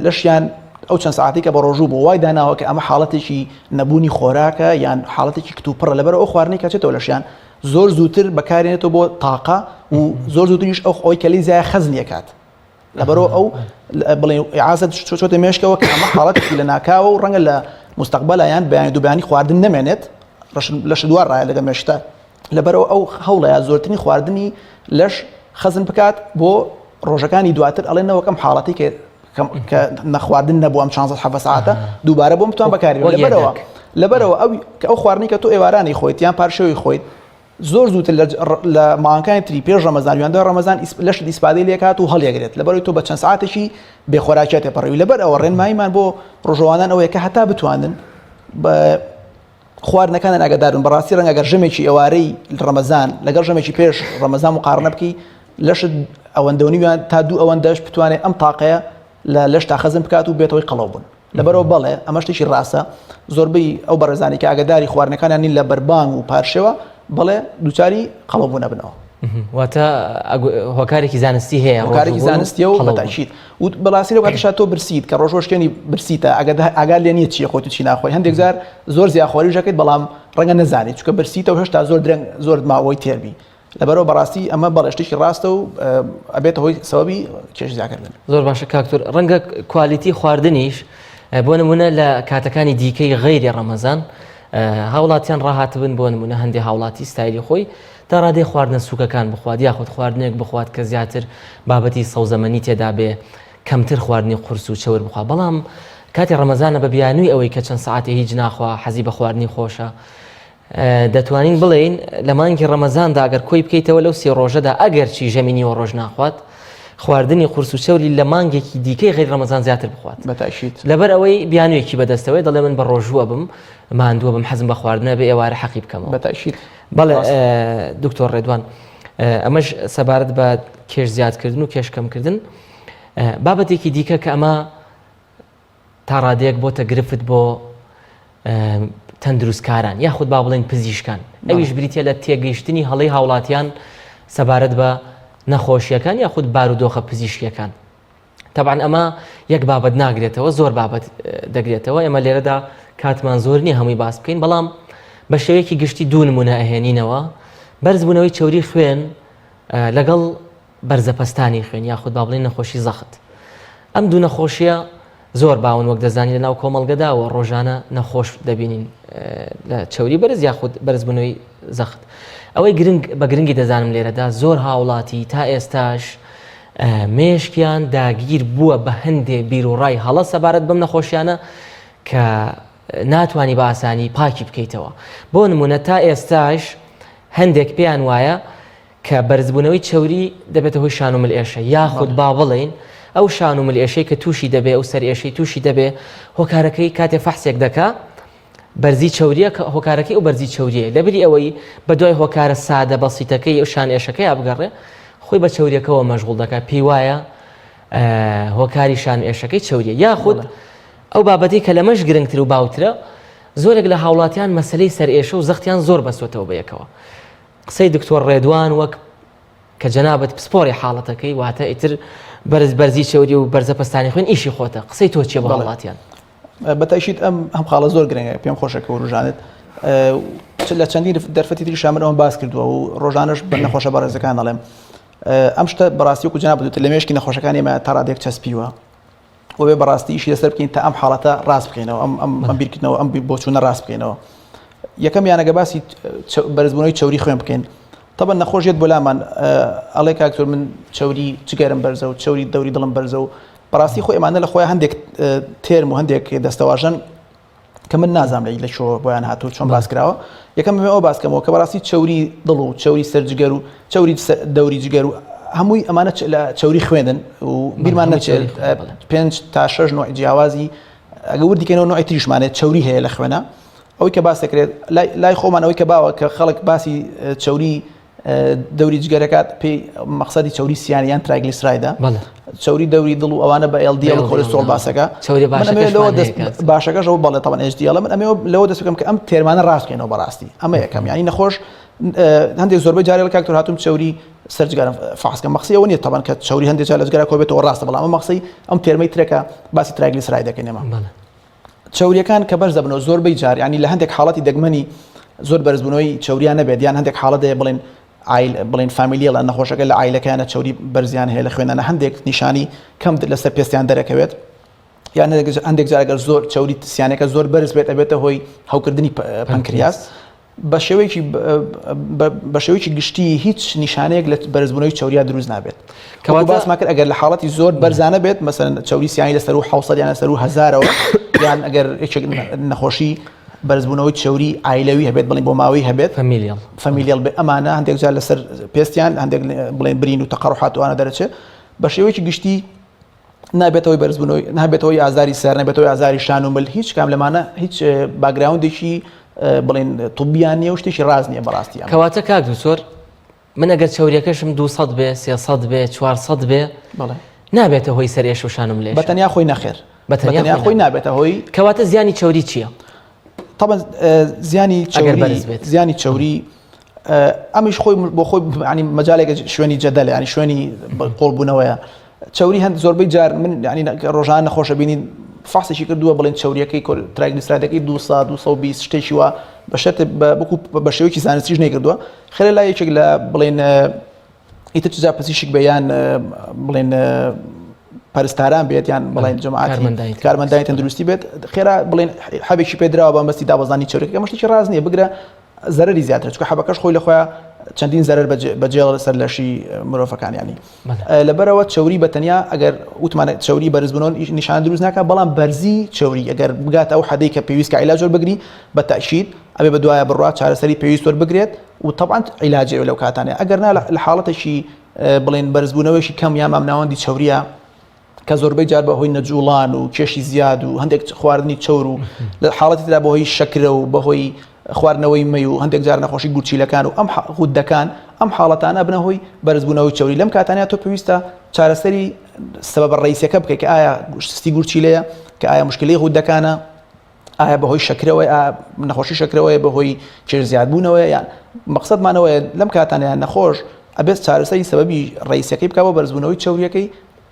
لەشیان ئەو چەند ساعتی کە بە ڕۆژوو بۆ وای داناوە کە ئەمە حاڵەتێکی نەبوونی خۆراکە یان حاڵەتێکی کتوپڕە لەبەر ئەو خواردنی کەچێتەوە لەشیان زۆر زووتر بەکارێنێتەوە بۆ تاقە و زۆر زووتریش ئەو ئەوی کەلی زایە خەزنیەکات لەبەرەوە ئەو بڵێ ئیعازە چۆتە مێشکەوە کە ئەمە حاڵەتێکی لە ناکاوە و ڕەنگە لە مستەقبەلە یان بەیانی دووبیانی خواردن نەمێنێت لەش دووار ڕایە لەگە مێشتە لەبەرەوە ئەو هەوڵەیە زۆرترین خواردنی لەش خەزن بکات بۆ ڕۆژەکانی دواتر ئەڵێنەوە کەم حاڵەتی کە نەخواردن نەبوو ئەم 16 ساعتە دووبارە بۆ بتوان بەکاری لەبەرەوە ئەو کە ئەو خواردنی کە تۆ ئێوارانی خۆیت یان پارشەوەی خۆیت زۆر زووتر لە ماوەکانی تری پێش ڕەمەزان یان دوای ڕەمەزان لەشت ئیسپادەی لێکات و هەڵیەگرێت لەبەرەوەی تۆ بە چەند ساعتێکی بێخۆراکیە تێپەڕی لەبەر ئەوە ڕێنماییمان بۆ ڕۆژەوانان ئەوەیە کە هەتا بتوانن بە خواردنەکانە ئاگادارن بەڕاستی ڕەنگە ئەگەر ژەمێکی ئێوارەی ڕەمەزان لەگەڵ ژەمێکی پێش ڕەمەزان مقارنە بکەی لەشت ئەوەندەونیویان تا دوو ئەوەندەش بتوانێت ئەم تاقەیە لەش تا خەزم بکات و بێتەوەی قەڵەو بوون لەبەرەوە بەڵێ ئەمە شتێکی ڕاستە زۆربەی ئەو بەڕێزانی کە ئاگاداری خواردنەکانیان نین لە بەربانگ و پارشەوە بڵێ دووچاری قەڵەوبوو نەبنەوە واتە هۆکارێکی زانستی هەیە هۆکارێکی زانستیە و بەتاشیت و بەڵاستی لەو کاتەشا تۆ برسیت کە ڕۆژۆشکێنی برسیتە ئاگار لێ نییە چیە خۆت و چی ناخۆی هەندێک جار زۆر زیاخۆری ژەکەیت بەڵام ڕەنگە نەزانێت چونکە برسیتە و هێشتا زۆر درەنگ زۆر ماوەی تێربی لەبەرەوە بەڕاستی ئەمە بەڵێشتێکی ڕاستە و ئەبێتە هۆی سەبەبی کێش زیاکردن زۆر باشە کاکتور ڕەنگە کوالیتی خواردنیش بۆ نمونە لە کاتەکانی دیکەی غەیری ڕەمەزان هاوڵاتیان ڕاهاتبن بۆ نمونە هەندێک هاوڵاتی ستایلی خۆی تا ڕادێ خواردنە سوکەکان بخوات یاخود خواردنێک بخوات کە زیاتر بابەتی سەوزەمەنی تێدا بێ کەمتر خواردنی قورس و چەور بخوات بەڵام کاتی ڕەمەزانە بە بیانووی ئەوەی کە چەند ساعتی هیچ ناخوا حەزی بە خواردنی خۆشە دەتوانین بڵێین لە مانگی ڕەمەزاندا ئەگەر کۆی بکەیتەوە لەو سێ ڕۆژەدا ئەگەر چی ژەمینی و ڕۆژ ناخوات خواردنی قورس و چەوری لە مانگێکی دیکەی غەیر ڕەمەزان زیاتر بخوات بەتاشیت لەبەر ئەوەی بیانوویەکی بەدەستەوەی دەڵێ من بە ڕۆژووە بم ماندووە بم حەزم بە خواردنە بێ ئێوارە حەقی بکەمەوە بەتاشیت بەڵێ دکتۆر ڕێدوان ئەمەش سەبارەت بە کێش زیادکردن و کێش کەمکردن بابەتێکی دیکە کە ئەمە تا ڕادەیەک بۆتە گرفت بۆ تەندروستکاران یاخود با بڵێن پزیشکان ئەویش بریتە لە تێگەیشتنی هەڵەی هاوڵاتیان سەبارەت بە نەخۆشیەکان یاخود بارودۆخە پزیشکیەکان طبعاً ئەمە یەک بابەت ناگرێتەوە زۆر بابەت دەگرێتەوە ئێمە لێرەدا کاتمان زۆر نییە هەمووی باس بکەین بەڵام بە شێوەیەکی گشتی دوو نمونە ئەهێنینەوە بەرزبوونەوەی چەوری خوێن لەگەڵ بەرزەپەستانی خوێن یاخود با بڵێن نەخۆشی زەخت ئەم دوو نەخۆشیە زۆر باون وەک دەزانی لە ناو کۆمەڵگەداوە ڕۆژانە نەخۆش دەبینین لە چەوری بەرز یاخود بەرزبوونەوەی زەخت ئەوەی بە گرنگی دەزانم لێرەدا زۆر هاوڵاتی تا ئێستاش مێشکیان داگیر بووە بە هەندێک بیر و ڕای هەڵە سەبارەت بەم نەخۆشیانە کە ناتوانی بە ئاسانی پاکی بکەیتەوە بۆ نمونە تا ئێستاش هەندێک پێیان وایە کە بەرزبوونەوەی چەوری دەبێتە هۆی شان و ملئێشە یاخود با بڵێن ئەو شان و ملئێشەی کە تووشی دەبێ ئەو سەرئێشەی تووشی دەبێ هۆکارەکەی کاتێ فەحسێک دەکا بەرزی چەوریە کە هۆکارەکەی ئەو بەرزی چەوریە لەبری ئەوەی بەدوای هۆکارە سادە بەسیتەکەی ئەو شان ئێشەکەی ئابگەڕێ خۆی بە چەوریەکەەوە مەشغوڵ دەکات پێی وایە هۆکاری شان ئێشەکەی چەوریە یاخود ئەو بابەتی کە لەمەش گرنگتر و باوترە زۆرێک لە هاوڵاتیان مەسلەی سەرئێشە و زەختیان زۆر بەسوێتەوە بەیەکەوە قسەی دکتۆر ڕێدوان وەک کە جەنابەت پسپۆری حاڵەتەکەی واتە ئیتر بەرزی چەوری و بەرزەپەستانی خوێن ئیشی خۆتە قسەی تۆ چیە بە هاوڵاتیان بەتاشیت ئەم خاڵە زۆر گرنگە پێم خۆشەکە و ڕژانێت لە چەندین دەرفەتی تری شامەوە باس کردووە و ڕۆژانش بە نەخۆشە بەڕێزەکان دەڵێم ئەم شتە بەڕاستی و جەناب لە مێشکی نەخۆشەکانی ئێمە تا ڕادێک چەسپیوە و بێ بەڕاستی ئیشی لەسەر بکەین تا ئەم حاڵەتە ڕاست بکەینەوە ئەم بیرکردنەوە ئەم بۆچوونە ڕاست بکەینەوە یەکەم یانەگە باسی بەرزبوونەوەی چەوری خوێن بکەین طبعا نەخۆشیێت بۆ لامان ئەڵێ کاکتۆر من چەوری جگەرم بەرزە و چەوری دەوری دڵم بەرزە و بەڕاستی خۆی ئەمانە لە خۆیان هەندێک تێرم و هەندێک دەستەواژن کە من نازانم لە شۆ بۆیان هاتوو چۆن باس کراوە یەکەم ئەوە باس بکەمەوە کە بەڕاستی چەوری دڵ و چەوری سەرجگەر و چەوری دەوری جگەر و هەمووی ئەمانە لە چوری خوێندن و بیرمان نەچێت 5 تا 6 نوع جیاوازی ئەگە وردیکەنەوە نوعی تریشمانێت چوری هەیە لە خوێنە ئەوەی کە باس دەکرێت لای خۆمانەوەی کە باوە کە خەڵک باسی چوری دەوری جگەرەکات پێی مەقسەدی چوری سیانیان ترایگلیسرایدە چوری دەوری دڵ و ئەوانە بە LDL کۆلێسترۆل باسەکە باشەکەش ئەوە بەڵێ تەوان HDL من ئەمەوە لەوە دەست بکەم کە ئەم تێرمانە ڕاستکەینەوە بەڕاستی ئەمە یەکەم یانی نەخۆش هەندێک زۆربەی جارێ لە کاکتۆر هاتووم چوری سەرجگارم فحسکەم مەقسەی ئەوە نییە تەبەن کە چوری هەندێک جار لە جگەرە کۆبێتەوە ڕاستە بەڵام ئەمە مەقسەی ئەم تێرمەی ترەکە باسی ترایگلیسراید دەکەین ئێمە چوریەکان کە بەرز دەبنەوە زۆربەی جار ینی لە هەندێک حاڵەتی دەگمەنی زۆر بەرزبوونەوەی چوریان نەبێت یان هەندێک حاڵەت دەیە بڵێن فامیلیە نەخۆشەکە لە عیلەکەیانە چوری بەرزیان هەیە لە خوێنانە هەندێک نیشانی کەم لەسەر پێستیان دەرەکەوێت یان هەندێک جارەگەر زۆر چوری سیانەکە زۆر بەرز بێت ئەبێتە هۆی هەوکردنی پانکریاس بە شێوەیەکی گشتی هیچ نیشانەیەک لە بەرزبوونەوەی چوریا دروست نابێت کەوا باسمان کرد ئەگەر لە حاڵەتی زۆر بەرزانە بێت مەسەن چوری سیانی لەسەر و 700 یان لەسەر و 1000ەوە یان ئەگەر نەخۆشی بەرزبوونەوەی چوری عیلەوی هەبێت بڵین بۆ ماوەی هەبێت فەمیلیال بێ ئەمانە هەندێک جار لەسەر پێستیان هەندێک بڵێن برین و تەقەڕوحات وانە دەرەچێت بە شێوەیەکی گشتی نابێتەوەی بەرزبوونەوەی نابێتەوەی ئازاری سەر نابێتەوەی ئازاری شان و مل هیچ کام لەمانە هیچ باگراوندێکی بڵێن توبیان نیە و شتێکی ڕاست نییە بەڕاستی کەواتە کاک دوکتۆر من ئەگەر چوریەکەشم 200 بێ 300 بێ 400 بێ نابێتە هۆی سەرێش و شانم لێ بەتەنیا خۆی نەخێر بەتەنیا خۆی نابێتە هۆی کەواتە زیانی چوری چییە؟ طبعا زیانی چوری ئەمیش خۆی بۆ خۆی ینی مەجالێک شوێنی جەدەل ینی شوێنی قۆڵبوونەوەیە چوری هەند زۆربەی جار من ینی ڕۆژان نەخۆشە بینین فحسێکی کردووە بڵێن چوریەکەی ترایگلیسرایدەکەی 200 شتێکی وە بە شەرت بە شێوەیەکی زانستیش نەکردووە خێرا لای یەکێک لە بڵێن ئیتر چیزا پزیشک بە یان بڵێن پەرستاران بێت یان بڵێن جەماعەتی کارمەندانی تەندروستی بێت خێرا بڵێن حەبێکی پێدراوە بە مەستی دابەزانی چۆرەکە مەشتێکی ڕاست نییە بگرە زەرەری زیاتر چونکە حەبەکەش خۆی لەخۆیان چەندین زەرەر بەجێڵ سەر لەشی مرۆڤەکانیانی لەبەرەوە چوری بەتەنیا ئەگەر وتمانە چوری بەرزبوونەوە نیشان دروست ناکات بەڵام بەرزی چوری ئەگەر بگاتە ئەو حەدەی کە پێویست کە عیلاج بگری بە تەشید ئەبێ بە دوایە بڕات چارەسەری پێویست وەربگرێت و طبعاً عیلاجێ لەو کاتانەیە ئەگەر نا لە حاڵەتێکی بڵێن بەرزبوونەوەیشی کەم یا مامناوەندی چوریە کە زۆربەی جار بەهۆی نەجوڵان و کێشی زیاد و هەندێک خواردنی چور و لە حاڵەتی ترا بەهۆی شەکرە و بەهۆی خواردنەوەی مەی و هەندێک جار نەخۆشی گورچیلەکان و ئەم غودەکان ئەم حاڵەتانە بنەهۆی بەرزبوونەوەی چوری لەم کاتانەیە تۆ پێویستە چارەسەری سبب ڕئیسیەکە بکەیت کە ئایا ستی گورچیلەیە کە ئایا مشکلەی غودەکانە ئایا بەهۆی شەکرەوەی نەخۆشی شەکرەوەی بەهۆی کێش زیادبوونەوەی یان مەقسەدمانەوەیە لەم کاتانەیە نەخۆش ئەبێت چارەسەری سبەبی ڕئیسیەکەی بکەوە بەرزبوونەوەی چوریەکەی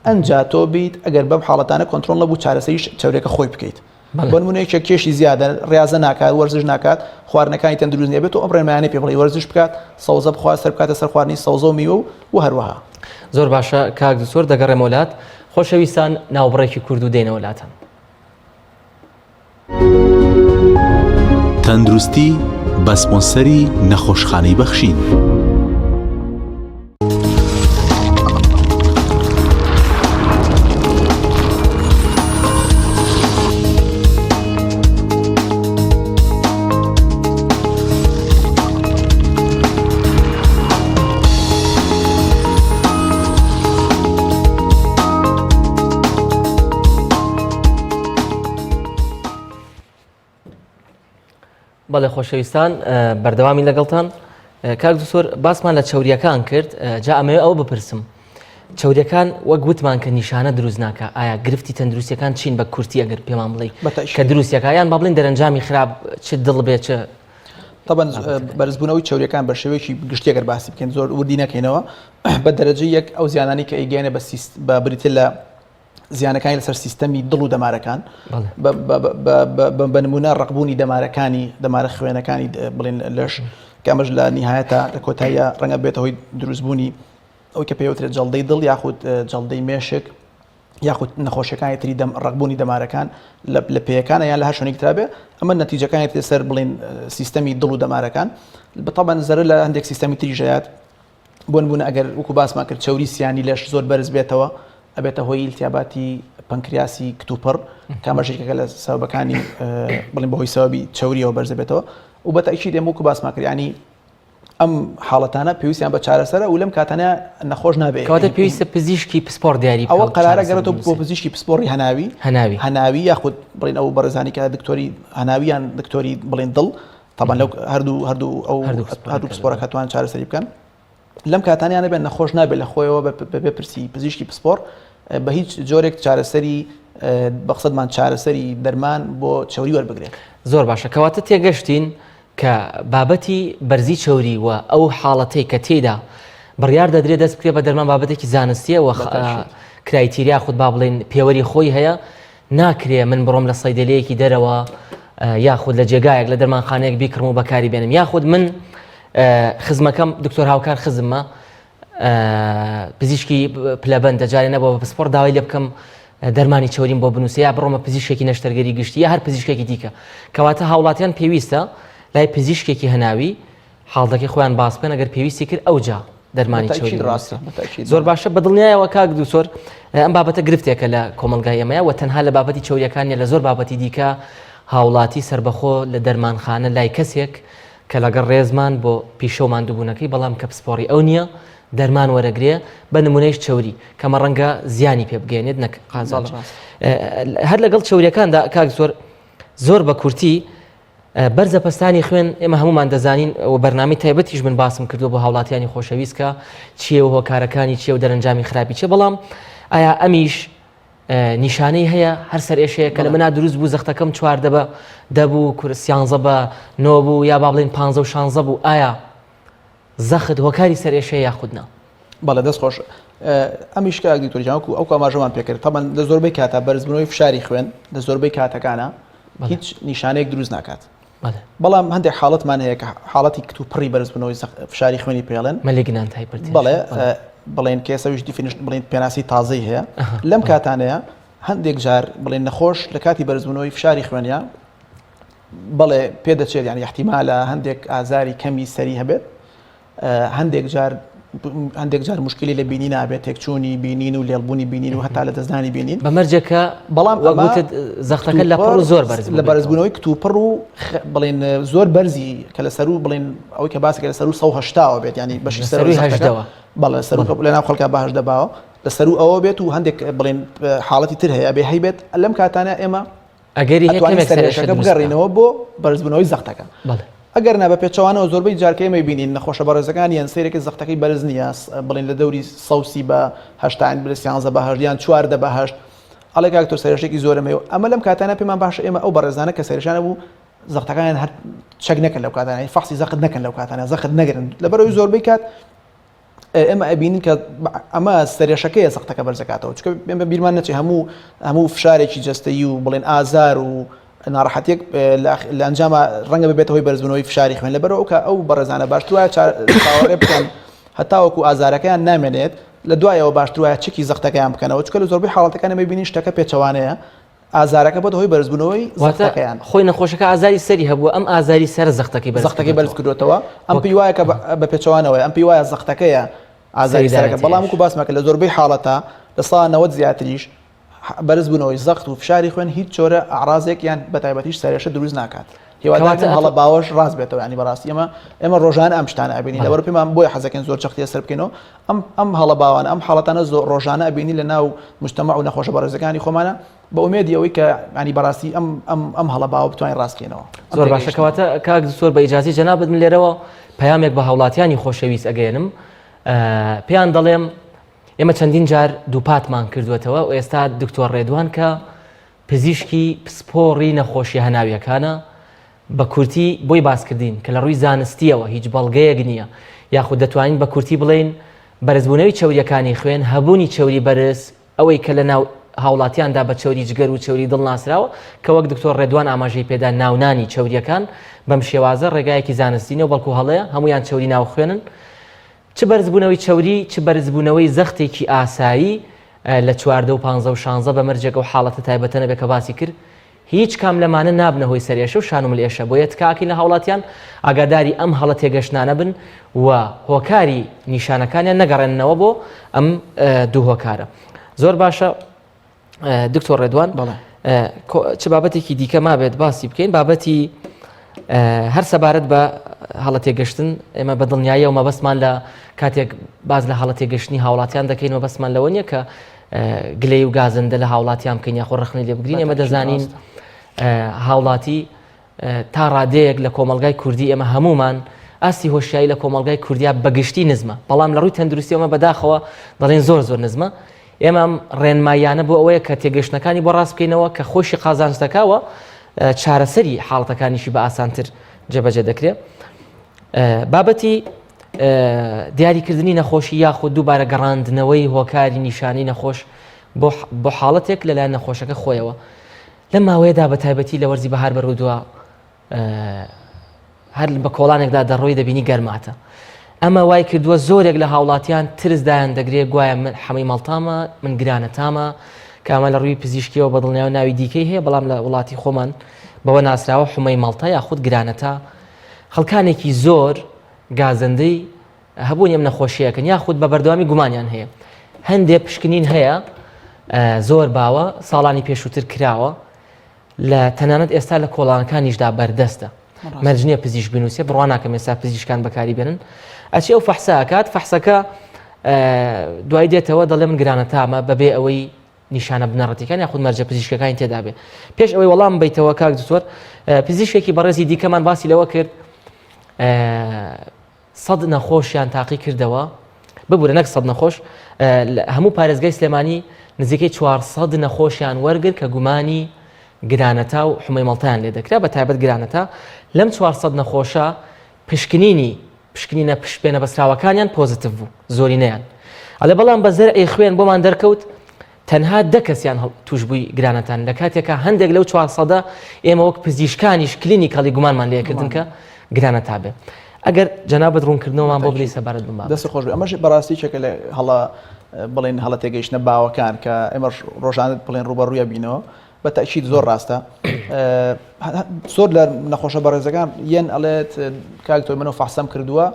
ئەنجا تۆ بیت ئەگەر بەم حاڵەتانە کۆنتترۆل نەبوو چارەسەری چورەکە خۆی بکەیت بۆ نمونەیەکێک کێشی زیادە ڕاضە ناکات وەرزش ناکات خواردنەکانی تەندروست نییە بێت و ئەم ڕێنمایانەی پێ بڵێ وەرزش بکات سەوزە بخوات سەر بکاتە سەر خواردنی سەوزە و میوە و هەروەها زۆر باشە کاک دوکتۆر دەگەڕێمە وڵات خۆشەویستان ناوبڕێکی کورد و دێنە وڵاتان تەندروستی بە سپۆنسەری نەخۆشخانەی بەخشین. بەڵێ خۆشەویستان بەردەوامی لەگەڵتان کاک دوکتۆر باسمان لە چوریەکان کرد جا ئەمەوێ ئەو بپرسم چوریەکان وەک گوتمان کە نیشانە دروست ناکە ئایا گرفتی تەندروستیەکان چین بە کورتی ئەگەر پێمان بڵێ کە دروستیەکە یان با بڵێن دەرەنجامی خراپ چ دڵ بێت چ طبعا بەرزبوونەوەی چوریەکان بە شێوەیەکی گشتی ئەگەر باسی بکەین زۆر وردی نەکەینەوە بە دەرەجەی یەک ئەو زیانانی کە ئەیگەێنە بە بریتە لە زیانەکانی لەسەر سیستەمی دڵ و دەمارەکان بە نمونە ڕقبوونی دەمارەکانی دەمارە خوێنەکانی بڵێن لەش کامەش لە نیهایەتە لە کۆتاییە ڕەنگە بێتەوەی دروستبوونی ئەوی کە پێوترێت جەڵدەی دڵ یاخود جەڵدەی مێشک یاخود نەخۆشیەکانی تری ڕقبوونی دەمارەکان لە پێیەکانە یان لە هەر شوێنێک ترابێ ئەمە نەتیجەکانی سەر بڵێن سیستەمی دڵ و دەمارەکان بەتەبەن زەرە لە هەندێک سیستەمی تریژەیات بۆ نمونە ئەگەر وەکو باسمان کرد چوری سیانی لەش زۆر بەرز بێتەوە ئەبێتە هۆی ئیلتیاباتی پەنکریاسی کتوپڕ کامەژێکەکە لە سەبەکانی بڵێن بەهۆی سەبەبی چوریەوە بەرز بێتەوە و بەتەکید ئێمە وەکو باسمان کرد ینی ئەم حاڵەتانە پێویستیان بە چارەسەرە و لەم کاتانە نەخۆش نابێت کەواتە پێویستە پزیشکی پسپۆر دیاری ئەوە قەرارە گەڕێتەوە بۆ پزیشکی پسپۆڕی هەناوی یاخود بڵێن ئەو بەرزانی کە دکتۆری هەناویان دکتۆری بڵێن دڵ طبعا لەو هەردوو پسپۆرە کاتوان چارەسەری بکەن لەم کاتانیانە بێن نەخۆش نابێت لە خۆیەوە بە پرسی پزیشکی پسپۆر بە هیچ جۆرێک چارەسەری بەقسەدمان چارەسەری دەرمان بۆ چەوری وەربگرێت. زۆر باشە کەواتە تێگەشتین کە بابەتی بەرزی چەوری و ئەو حاڵەتەی کە تێدا بڕیار دەدرێت دەست بکرێت بە دەرمان بابەتێکی زانستیە و کرایتیریا خود با بڵێن پێوەری خۆی هەیە ناکرێ من بڕۆم لە سەیدەلەیەکی دەرەوە یاخود لە جێگایەک لە دەرمانخانەیەک بیکڕم و بەکاری بێنم یاخود من خزمەکەم دکتۆر هاوکار خزممە پزیشکی پلەبەن دەجارێ نەبەوە پسپۆر داوای لێ بکەم دەرمانی چەوریم بۆ بنووسە یا بڕۆمە پزیشکێکی نەشتەرگەری گشتی یا هەر پزیشکێکی دیکە کەواتە هاوڵاتیان پێویستە لای پزیشکێکی هەناوی حاڵەکەی خۆیان باس بکەن ئەگەر پێویستی کرد ئەوجا دەرمانی چەوری ڕاستە زۆر باشە بەدڵنیایەوە کاک دووسۆر ئەم بابەتە گرفتێکە لە کۆمەلگای ئێمەیە و تەنها لە بابەتی چەوریەکانیە لە زۆر بابەتی دیکە هاوڵاتی سربەخۆ لە دەرمانخانە لای کەسێک کە لەگەڵ ڕێزمان بۆ پیشەومان دووبوونەکەی بەڵام کە پسپۆڕی ئەو نییە دەرمان وەرەگرێ بە نمونەیش چەوری کەمە ڕەنگە زیانی پێ بگەێنێت نەک قازاڵ هەر لەگەڵ چەوریەکاندا کاک زۆر بە کورتی بەرزە پەستانی خوێن ئێمە هەمومان دەزانین و بەرنامەی تایبەتیش من باسم کردو بۆ هاوڵاتیانی خۆشەویست کە چیە و هۆکارەکانی چیە و دەرەنجامی خراپی چێ بەڵام ئایا ئەمیش نیشانەی هەیە هەر سەرێشەیە کە لە منا دروست بوو زەختەکەم 14 دەبوو کورسیانزە بە 9 بوو یا با بڵێن 15 و 16 بوو ئایا زەخت هۆکاری سەرێشەیە یاخودنا بەڵێ دەست خۆش ئەمیش کە ئەگریتۆریجانکو ئەو کاماژەمان پێکرد تەمەەن لە زۆربەی کاتە بەرزبوونەوەی فشاری خوێن لە زۆربەی کاتەکانە هیچ نیشانەیەک دروست ناکات بەڵام هەندێک حاڵەتمان هەیە کە حاڵەتی کت و پڕی بەرزبوونەوەی فشاری خوێنی پێڵێن مەلگنان تایپەتی بەڵێ بڵێن کێسەویش دیفینیشن بڵێن پێناسی تازەی هەیە لەم کاتانەیە هەندێک جار بڵێن نەخۆش لە کاتی بەرزبوونەوەی فشاری خوێنیە بەڵێ پێدەچێت یعنی احتیمالە هەندێک ئازاری کەمی سەری هەبێت هەندێک جار مشکلی لە بینی نابێت تێکچوونی بینین و لێڵبوونی بینین و هەتا لە دەستدانی بینین بەمەرجەکە بەڵام زەختەکە لە پڕ زۆر بەرز لە بەرزبوونەوەی کتوپڕ و بڵێن زۆر بەرزی کە لە سەر و بڵێن ئەوەی کە باسەکە لە سەر و 180 بێت ینی بەشی سەروی هەشتەوە بەڵێ سەر لە ناو خەڵکە باش دەباوە لە سەر و ئەوە بێت و هەندێک بڵێن حاڵەتی تر هەیە بێ هەیبێت لەم کاتانە ئێمە ئەگەری سەرێشەکە بگەڕینەوە بۆ بەرزبوونەوەی زەختەکە ئەگەر نە بە پێچەوانەوە زۆربەی جارکەمە بینین نەخۆشە بەڕێزەکان یان سیرێکی زەختەکەی بەرز نییە بڵێن لە دەوری سەوسی بە 11 بە 14 بە 8 ئەڵێ کاکتۆر سەرێشێکی زۆرەمەوە ئەمە لەم کاتانە پێمان باشە ئێمە ئەو بەڕێزانە کە سەرێشانە بوو زەختەکان هەر چەک نەکەن لەو کاتانە فەخسی زەخت نەکەن لەو کاتانە زەخت نەگرن لەبەرەوەی زۆربەی کات ئێمە ئەبینین کە ئەمە سەرێشەکەی زەختەکە بەرزەکاتەوە چکە ئێمە بیرمان نەچێ هەموو فشارێکی جەستەیی و بڵێن ئازار و ناڕەحەتێک لە ئەنجامە ڕەنگە ببێتەوەی بەرزبوونەوەی فشاری خوێن لەبەرەوە کە ئەو بەڕێزانە باشترە چاوەڕێ بکەن هەتاوەکو ئازارەکەیان نامێنێت لە دوایەوە باشترە چکی زەختەکەیان بکەنەوە چکە لە زۆربەی حاڵەتەکانە مەبینین شتەکە پێچەوانەیە ئازارەکە بۆ هۆی بەرزبوونەوەی زەختەکەیان خۆی نەخۆشەکە ئازاری سەری هەبووە ئەم ئازاری سەر زەختەکەی بەرز کردوێتەوە ئەم پێی وایە کە بە پێچەوانەوەی ئەم پێی وایە زەختەکەیە ئازاری سەرەکە بەڵام وەکو باسمەکە لە زۆربەی حاڵەتە لە ساڵ 90 زیاتریش بەرزبوونەوەی زەخت و فشاری خوێن هیچ جۆرە ئاعرازێک یان بەتایبەتیش سەرێشە دروست ناکات هێوادارن هەڵە باوەش ڕاست بێتەوە ینی بەڕاستی ئێمە ڕۆژانە ئەم شتانە ئەبینی لەبەر پێمان بۆی حەزەکەن زۆر چەختی سەر بکەینەوە ئەم هەڵە باوانە ئەم حاڵەتانە زۆر ڕۆژانە ئەبینی لە ناو مجتەمع و نەخۆشە بەڕێزەکانی خۆمانە بە ئومێدی ئەوەی کە ینی بەڕاستی ئەم هەڵە باوە بتوانین ڕاستکەینەوە زۆر باشە کەواتە کاک زۆر بە ئیجازی جەنابەت من لێرەوە پەیامێک بە هاوڵاتیانی خۆشەویست ئەگەێنم پێیان دەڵێم ئێمە چەندین جار دووپاتمان کردوێتەوە و ئێستا دکتۆر ڕێدوان کە پزیشکی پسپۆڕی نەخۆشی هەناویەکانە بە کورتی بۆی باسکردین کە لە ڕووی زانستیەوە هیچ بەڵگەیەک نییە یاخود دەتوانین بە کورتی بڵێن بەرزبوونەوەی چەوریەکانی خوێن هەبوونی چەوری بەرز ئەوەی کە لە ناو هاوڵاتیاندا بە چەوری جگەر و چەوری دڵ ناسراوە کە وەک دکتۆر ڕێدوان ئاماژەی پێدا ناونانی چەوریەکان بەم شێوازە ڕێگایەکی زانستینەوە بەڵکو هەڵەیە هەمویان چەوری ناو خوێنن چ بەرزبوونەوەی چەوری چ بەرزبوونەوەی زەختێکی ئاسایی لە 14 و 15 و 16 بەمەرجێک و حاڵەتە تایبەتەنە بێ کە باسی کرد هیچ کام لەمانە نابنە هۆی سەرێشە و شانم لێشە بۆیە تکاکی لە هاوڵاتیان ئاگاداری ئەم هەڵە تێگەشتانە بن و هۆکاری نیشانەکانیان نەگەڕێننەوە بۆ ئەم دوو هۆکارە زۆر باشە دکتۆر ڕێدوان چ بابەتێکی دیکە ما بێت باسی بکەین بابەتی هەر سەبارەت بە هەڵە تێگەشتن ئێمە بە دڵنیاییەوە مەبەستمان لە کاتێک باز لە هەڵە تێگەشتنی هاوڵاتیان دەکەین مەبەستمان لەوە نیە کە گلەی و گازندە لە هاوڵاتیان بکەین یاخۆ ڕخنی لێ بگرین ئێمە دەزانین هاوڵاتی تا ڕادەیەک لە کۆمەلگای کوردی ئێمە هەمومان ئاستی هۆشیایی لە کۆمەلگای کوردیا بەگشتی نزمە بەڵام لە ڕووی تەندروستی ئەمە بەداخەوە دەڵێن زۆر نزمە ئێمە ڕێنمایانە بۆ ئەوەیە کە تێگەشتەکانی بۆ ڕاست بکەینەوە کە خۆشی قازانجدەکەوە چارەسەری حاڵەتەکانیشی بە ئاسانتر جێبەجێ دەکرێت بابەتی دیاریکردنی نەخۆشی یاخود دووبارە گەڕاندنەوەی هۆکاری نیشانی نەخۆش بۆ حاڵەتێک لەلایەن نەخۆشەکە خۆیەوە لە ماوەیەدا بە تایبەتی لە وەرزی بەهار بەڕوودووە هەر بە کۆڵانێکدا دەڕۆی دەبینی گەرماتە ئەمە وای کردووە زۆرێک لە هاوڵاتیان ترسدایان دەگرێت گوایە من حەمەی مەڵتامە من گرانە تامە کامە لە ڕووی پزیشکیەوە بە دڵنیاوە ناوی دیکەی هەیە بەڵام لە وڵاتی خۆمان بەوە ناسراوە حومەی مەڵتە یاخود گرانەتە خەڵکانێکی زۆر گازندەی هەبوون ئەم نەخۆشیەکەن یاخود بە بەردەوامی گومانیان هەیە هەندێک پشکنین هەیە زۆر باوە ساڵانی پێشووتر کراوە لە تەنانەت ئێستا لە کۆڵانەکانیشدا بەردەستە مەرجنیە پزیشک بنووسێ بڕوان ناکەم ئێستا پزیشکان بەکاری بێنن ئەچی ئەو فەحساکات فەحسەکە دوای دێتەوە دەڵێ من گرانە تامە بەبێ ئەوەی نیشانە بنەڕەتیەکان یاخود مەرجە پزیشکەکانی تێدا بێ پێش ئەوەی وەڵام بیتەوە کاک دکتۆر پزیشکێکی بەڕێزی دیکەمان باسی لەوە کرد 100 نەخۆشیان تاقی کردەوە ببوورە نەک 100 نەخۆش هەموو پارێزگای سلێمانی نزیکەی 400 نەخۆشیان وەرگرت کە گومانی گرانەتا و حومەی مەڵتەیان لێ دەکرا بە تایبەت گرانەتا لەم 400 نەخۆشە پشکنینە پشتبێنە بەسراوەکانیان پۆزتیڤ بوو زۆرینەیان ئەلێ بەڵام بە زەرعی خوێن بۆمان دەرکەوت تەنها 10 کەسیان توش بووی گرانەتان لە کاتێکە هەندێک لەو 400 ئێمە وەک پزیشکانیش کلینیکەڵی گومانمان لێکردن کە گرانەتا بێ ئەگەر جەنابەت ڕوونکردنەوەمان بۆ بری سەبارەت بم دەست خۆش ئەمەش بەڕاستی چێکە لە هەڵە بڵێن هەڵە تێگەیشتنە باوەکان کە ئێمە ڕۆژانت بڵێن ڕوبەڕوویە بینەوە بە تەکید زۆر ڕاستە زۆر لە نەخۆشە بەڕێزەکان یەن ئەڵێت کاکتۆر منەوە فەحسەم کردووە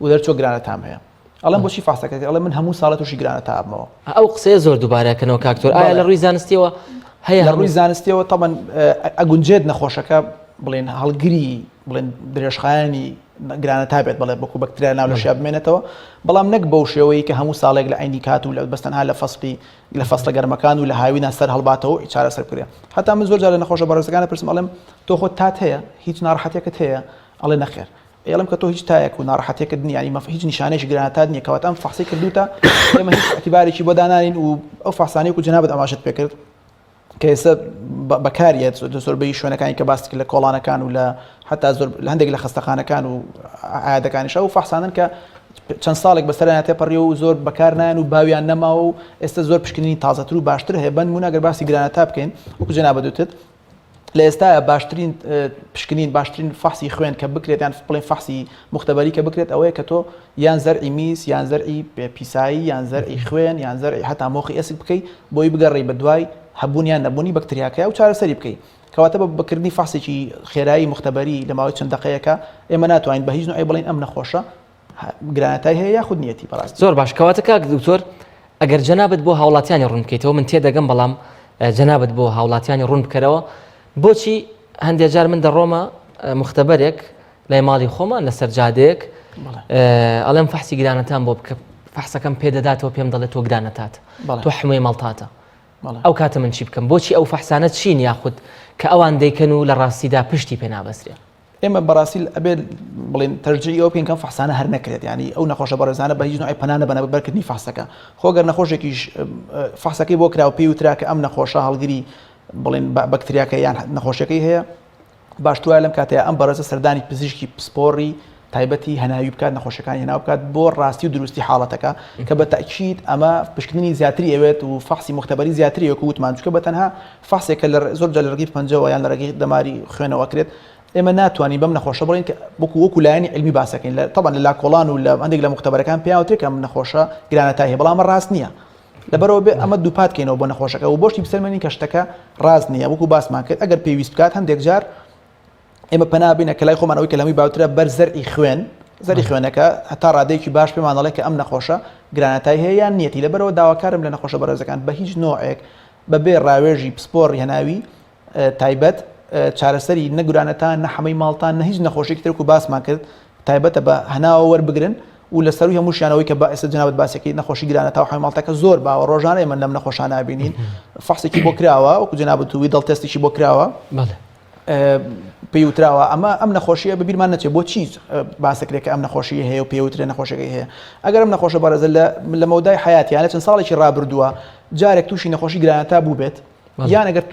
و دەرچۆ گرانەتام هەیە ئەڵێم بۆچی فەحسەکەی ئەڵێ من هەموو ساڵە تووشی گرانەتا ئابمەوە ئەو قسەیە زۆر دووبارەکەنەوە کاکتۆر ئایا لە ڕووی زانستیەوە هەیە لە ڕووی زانستیەوە تەمەن ئەگونجێت نەخۆشەکە بڵێن هەڵگری بڵێن درێژخایانی گرانەتا بێت بڵێ بەکو بەکتریا ناو لە شیا بمێنێتەوە بەڵام نەک بەو شێوەیە کە هەموو ساڵێک لە عینی کات و لە بەستەنها لە فەسڵە گەرمەکان و لە هاوینە سەر هەڵباتەوە چارەسەر بکرێ هەتا من زۆر جار لە نەخۆشە بەڕێزەکانە پرسم ئەڵێم تۆ خۆت تات هەیە هیچ ناڕەحەتێکت هەیە ئەڵێ نەخێر ئێڵم کە تۆ هیچ تایەک و ناڕەحەتێکت نییە ینی هیچ نیشانەیەکی گرانەتات نییە کەواتە ئەم فەحسی کردوتە ئێمە هیچ ئەتیبارێکی بۆ دانانین و ئەو فەحسانەی و جەنابەت ئەماشت پێ کرد کە ئێستا بەکارێت زۆربەی شوێنەکانی کە باسی لە کۆڵانەکان و لە حتا زۆر هەندێک لە خستەخانەکان و عادەکانیش ئەو فەحسانن کە چەند ساڵێک بەسەریان تێپەڕی و زۆر بەکارنایەن و باویان نەماوە و ئێستا زۆر پشکنینی تازەتر و باشتر هەیە بە نمونە ئەگەر باسی گرانەتا بکەین وەکو جەنابەت وتت لە ئێستاە باشترین پشکنین باشترین فەحسی خوێن کە بکرێت یان بڵێن فەحسی مختبەری کە بکرێت ئەوەیە کە تۆ یان زەرعی میس یان زەرعی پیسایی یان زەرعی خوێن یان زەرعی هەتا مۆخی ئەسک بکەیت بۆی بگەڕی بە دوای هەبوونیان نەبوونی بەکتریاکە و چارەسەری بکەیت کەواتە بە بەکردنی فەحسێکی خێرایی مختبەری لە ماوەی چەند دقەیەکە ئێمە ناتوانین بە هیچ نوعی بڵێن ئەم نەخۆشە گرانەتای هەیە یاخود نیەتی بەڕاستی زۆر باش کەواتە کاک دکتۆر ئەگەر جەنابەت بۆ هاوڵاتیانی ڕوون بکەیتەوە من تێدەگەم بەڵام جەنابەت بۆ هاوڵاتیانی ڕوون بکەرەوە بۆچی هەندێک جار من دەڕۆمە مختبەرێک لای ماڵی خۆمان لەسەر جادەیەک ئەڵێم فەحسی گرانەتان بۆ بکە فەحسەکەم پێدەداتەوە پێم دەڵێت تۆ گرانەتات تۆ حمووی مەڵتاتە ئەو کاتە من چی بکەم بۆچی ئەو فەحسانە چین یاخود کە ئەوان دەیکەن و لە ڕاستیدا پشتی پێ نابەسرێ ئێمە بەڕاستی ئەبێت بڵێن تەرجیحی ئەو پێین کەم فەحسانە هەر نەکرێت ینی ئەو نەخۆشە بەڕێزانە بە هیچ نوعی پەنانە بەنە بەرکردنی فەحسەکە خۆگەر نەخۆشێکیش فەحسەکەی بۆ کراوە پێی وترا کە ئەم نەخۆشە هەڵگری بڵێن بەکتریاکە یان نەخۆشیەکەی هەیە باشترە لەم کاتەیە ئەم بەڕێزە سەردانی پزیشکی پسپۆڕی تایبەتی هەناوی بکات نەخۆشیەکانی هێناو بکات بۆ ڕاستی و دروستی حاڵەتەکە کە بە تەکید ئەمە پشکنینی زیاتری ئەوێت و فەحسی مختبەری زیاتری وەکو وتمان چونکە بە تەنها فەحسێکە لە زۆر جار لە ڕێگەی پەنجەوە یان لە ڕێگەی دەماری خوێنەوە کرێت ئێمە ناتوانین بەم نەخۆشە بڵین کە وەکو لایەنی علمی باسەکەین طبعا لە لاکۆڵان و لە هەندێک لە مختبەرەکان پێیاوتێک ئەم نەخۆشە گرانەتای هەیە بەڵام ڕاست نییە لەبەرەوە بێ ئەمە دووپات کەینەوە بۆ نەخۆشەکە و بۆشتی بسەرمەنی کە شتەکە ڕاست نییە وەکو باسمان کرد ئەگەر پێویست بکات هەندێک جار ئێمە پەنابینە کە لای خۆمان ئەوەی کە لەمەوی باوترە بەر زەرعی خوێن زەری خوێنەکە هەتا ڕادەیەکی باش پێمان دەڵێت کە ئەم نەخۆشە گرانەتای هەیە یان نیەتی لەبەرەوە داواکارم لە نەخۆشە بەڕێزەکان بە هیچ نوعێک بەبێ ڕاوێژی پسپۆڕی هەناوی تایبەت چارەسەری نەگرانەتان نە حەمەی ماڵتان نە هیچ نەخۆشێکی تر و باسمان کرد تایبەتە بە هەناوە وەربگرن و لە سەروی هەمووشیانەوەی کە ئێستا جنابەت باسێکی نەخۆشی گرانە تا حەوی ماڵتەکە زۆر باوە ڕۆژانە ئێمە لەم نەخۆشانە بینین فەحسێکی بۆ کراوە وەکو جنابەت وی دڵ تێستێکی بۆ کراوە پێیوتراوە ئەمە ئەم نەخۆشیە ببیرمان نەچێت بۆ چی باسەکرێت کە ئەم نەخۆشی هەیە و پێوترێ نەخۆشەکەی هەیە ئەگەر ئەم نەخۆشە بەڕێزە لە مەودای حیاتیانە چەند ساڵێکی ڕابردووە جارێک تووشی نەخۆشی گرانەتا بوو بێت یان ئەگەر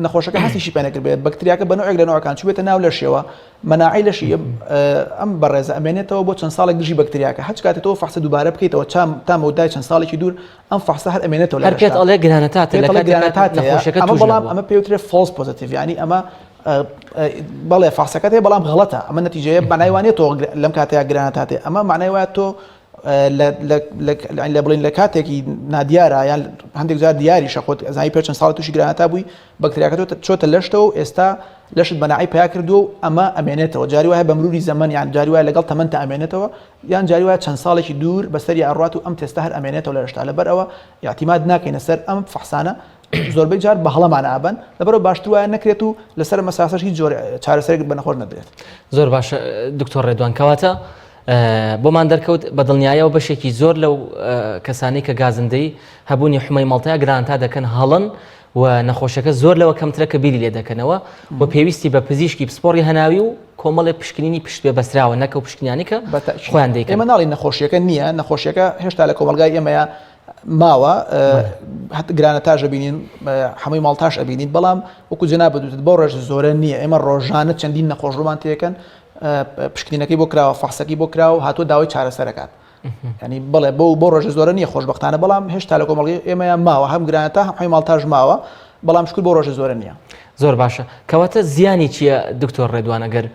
نەخۆشەکە هەستیشی پێ نەکرد بێت بەکتریاکە بە نوعێک لە نوعەکان چوبێتە ناو لەشیەوە مەناعی لەشی ئەم بەڕێزە ئەمێنێتەوە بۆ چەند ساڵێک دژی بەکتریاکە هەچ کاتێک تۆ فەحسە دووبارە بکەیتەوە تا مەودای چەند ساڵێکی دوور ئەم فەحسە هەر ئەمێنێتەوە هەر پێت ئەڵێ گرانەتاتە نەخۆشەکە ئەمە بەڵام ئەمە پێوترێ فۆڵس پۆزیتیڤ یعنی ئەمە بەڵێ فەحسەکەت هەیە بەڵام غەڵەتە ئەمە نەتیجەیە معنای وانە تۆ لەم کاتەیە گرانەتاتێ ئەمە معنای وایە تۆ لە بڵین لە کاتێکی نادیارە یان هەندێک جار دیاری شەخۆت ئەزانی پێ چەند ساڵ تووشی گرانەتا بووی بەکتریاکە تۆ چۆتە لەشتەوە ئێستا لەشت بەناعی پیا کردو و ئەمە ئەمێنێتەوە جاری وایە بە مروری زەمن یان جاری وایە لەگەڵ تەمەنتە ئەمێنێتەوە یان جاری وایە چەند ساڵێکی دوور بەسەری ئەڕات و ئەم تێستا هەر ئەمێنێتەوە لە لەشتا لەبەر ئەوە یاعتیماد ناکەینە سەر ئەم فەحسانە زۆربەی جار بە هەڵەمان ئابن لەبەرەوە باشتر وایە نەکرێت و لەسەر مەساسەش هیچ جۆر چارەسەرێک بە نەخۆش نەدرێت زۆر باشە دکتۆر ڕێدوان کەواتە بۆمان دەرکەوت بە دڵنیایەوە بەشێکی زۆر لەو کەسانی کە گازندەی هەبوونی حمەی ماڵتەیە گرانتا دەکەن هەڵن و نەخۆشەکە زۆر لەوە کەمترە کە بیری لێ دەکەنەوە و پێویستی بە پزیشکی پسپۆڕی هەناوی و کۆمەڵێ پشکنینی پشت پێ بەستراوە نەکە و پشکنیانی کە خۆیان دەیکەن ئێمە ناڵی نەخۆشیەکە نییە نەخۆشیەکە هێشتا لە کۆمەلگای ئێمەیە ماوە گرانەتاژ ئەبینین هەمووی ماڵتاش ئەبینین بەڵام وەکو جنابەت وتت بۆ ڕۆژ زۆرە نییە ئێمە ڕۆژانە چەندین نەخۆش ڕوومان تێکەن پشکنینەکەی بۆ کراوە فەحسەکەی بۆ کراوە هاتووە داوای چارەسەرەکات ینی بڵێ بۆ ڕۆژ زۆرە نییە خۆشبەختانە بەڵام هێشتا لە کۆمەڵگەی ئێمەیە ماوە هەم گرانەتا هەمووی ماڵتاژ ماوە بەڵام شکر بۆ ڕۆژ زۆرە نییە زۆر باشە کەواتە زیانی چییە دکتۆر ڕێدوان ئەگەر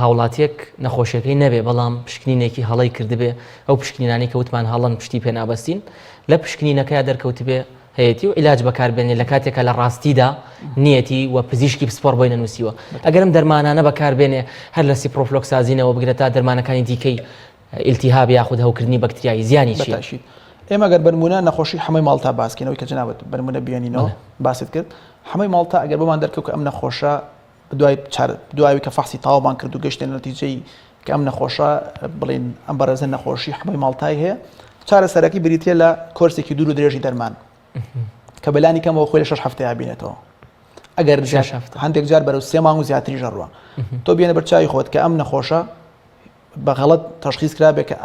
هاوڵاتیەک نەخۆشیەکەی نەبێ بەڵام پشکنینێکی هەڵی کردبێ ئەو پشکنینانی کە وتمان هەڵن پشتی پێ نابەستین لە پشکنینەکەی دەرکەوت بێ هەیەی و عیلاج بەکاربێنێ لە کاتێکە لە ڕاستیدا نیەتی و پزیشکی پسپۆڕ بۆی نەنووسیوە ئەگەرم دەرمانانە بەکاربێنێ هەر لە سیپرۆفلۆکسازینەوە بگرێت تا دەرمانەکانی دیکەی ئیلتیهاب یاخود هەوکردنی بەکتریایی زیانی چیە ئێمە گەر بەرمونە نەخۆشی هەمووی ماڵتا باسکەینەوەی کە جنابەت بەرمونە بیانینەوە باست کرد هەمووی ماڵتا ئەگەر بۆمان دەرکەوت کە ئەم نەخۆشە دوای کە فەحسی تاومان کرد و گەشتێن نەتیجەی کە ئەم نەخۆشە بڵین ئەم بەڕێزە نەخۆشی هەمووی ماڵتای هەیە چارەسەرەکی بریتە لە کۆرسێکی دوور و درێژی دەرمان کە بەلانی کەمەوە خۆی لە 6 هەفتەیە بینێتەوە ئەگەر هەندێک جار بەرەو 3 مانگ و زیاتری ژەڕوە تۆ بێنە بەرچاوی خۆت کە ئەم نەخۆشە بە غەڵەت تەشخیص کرا بێت کە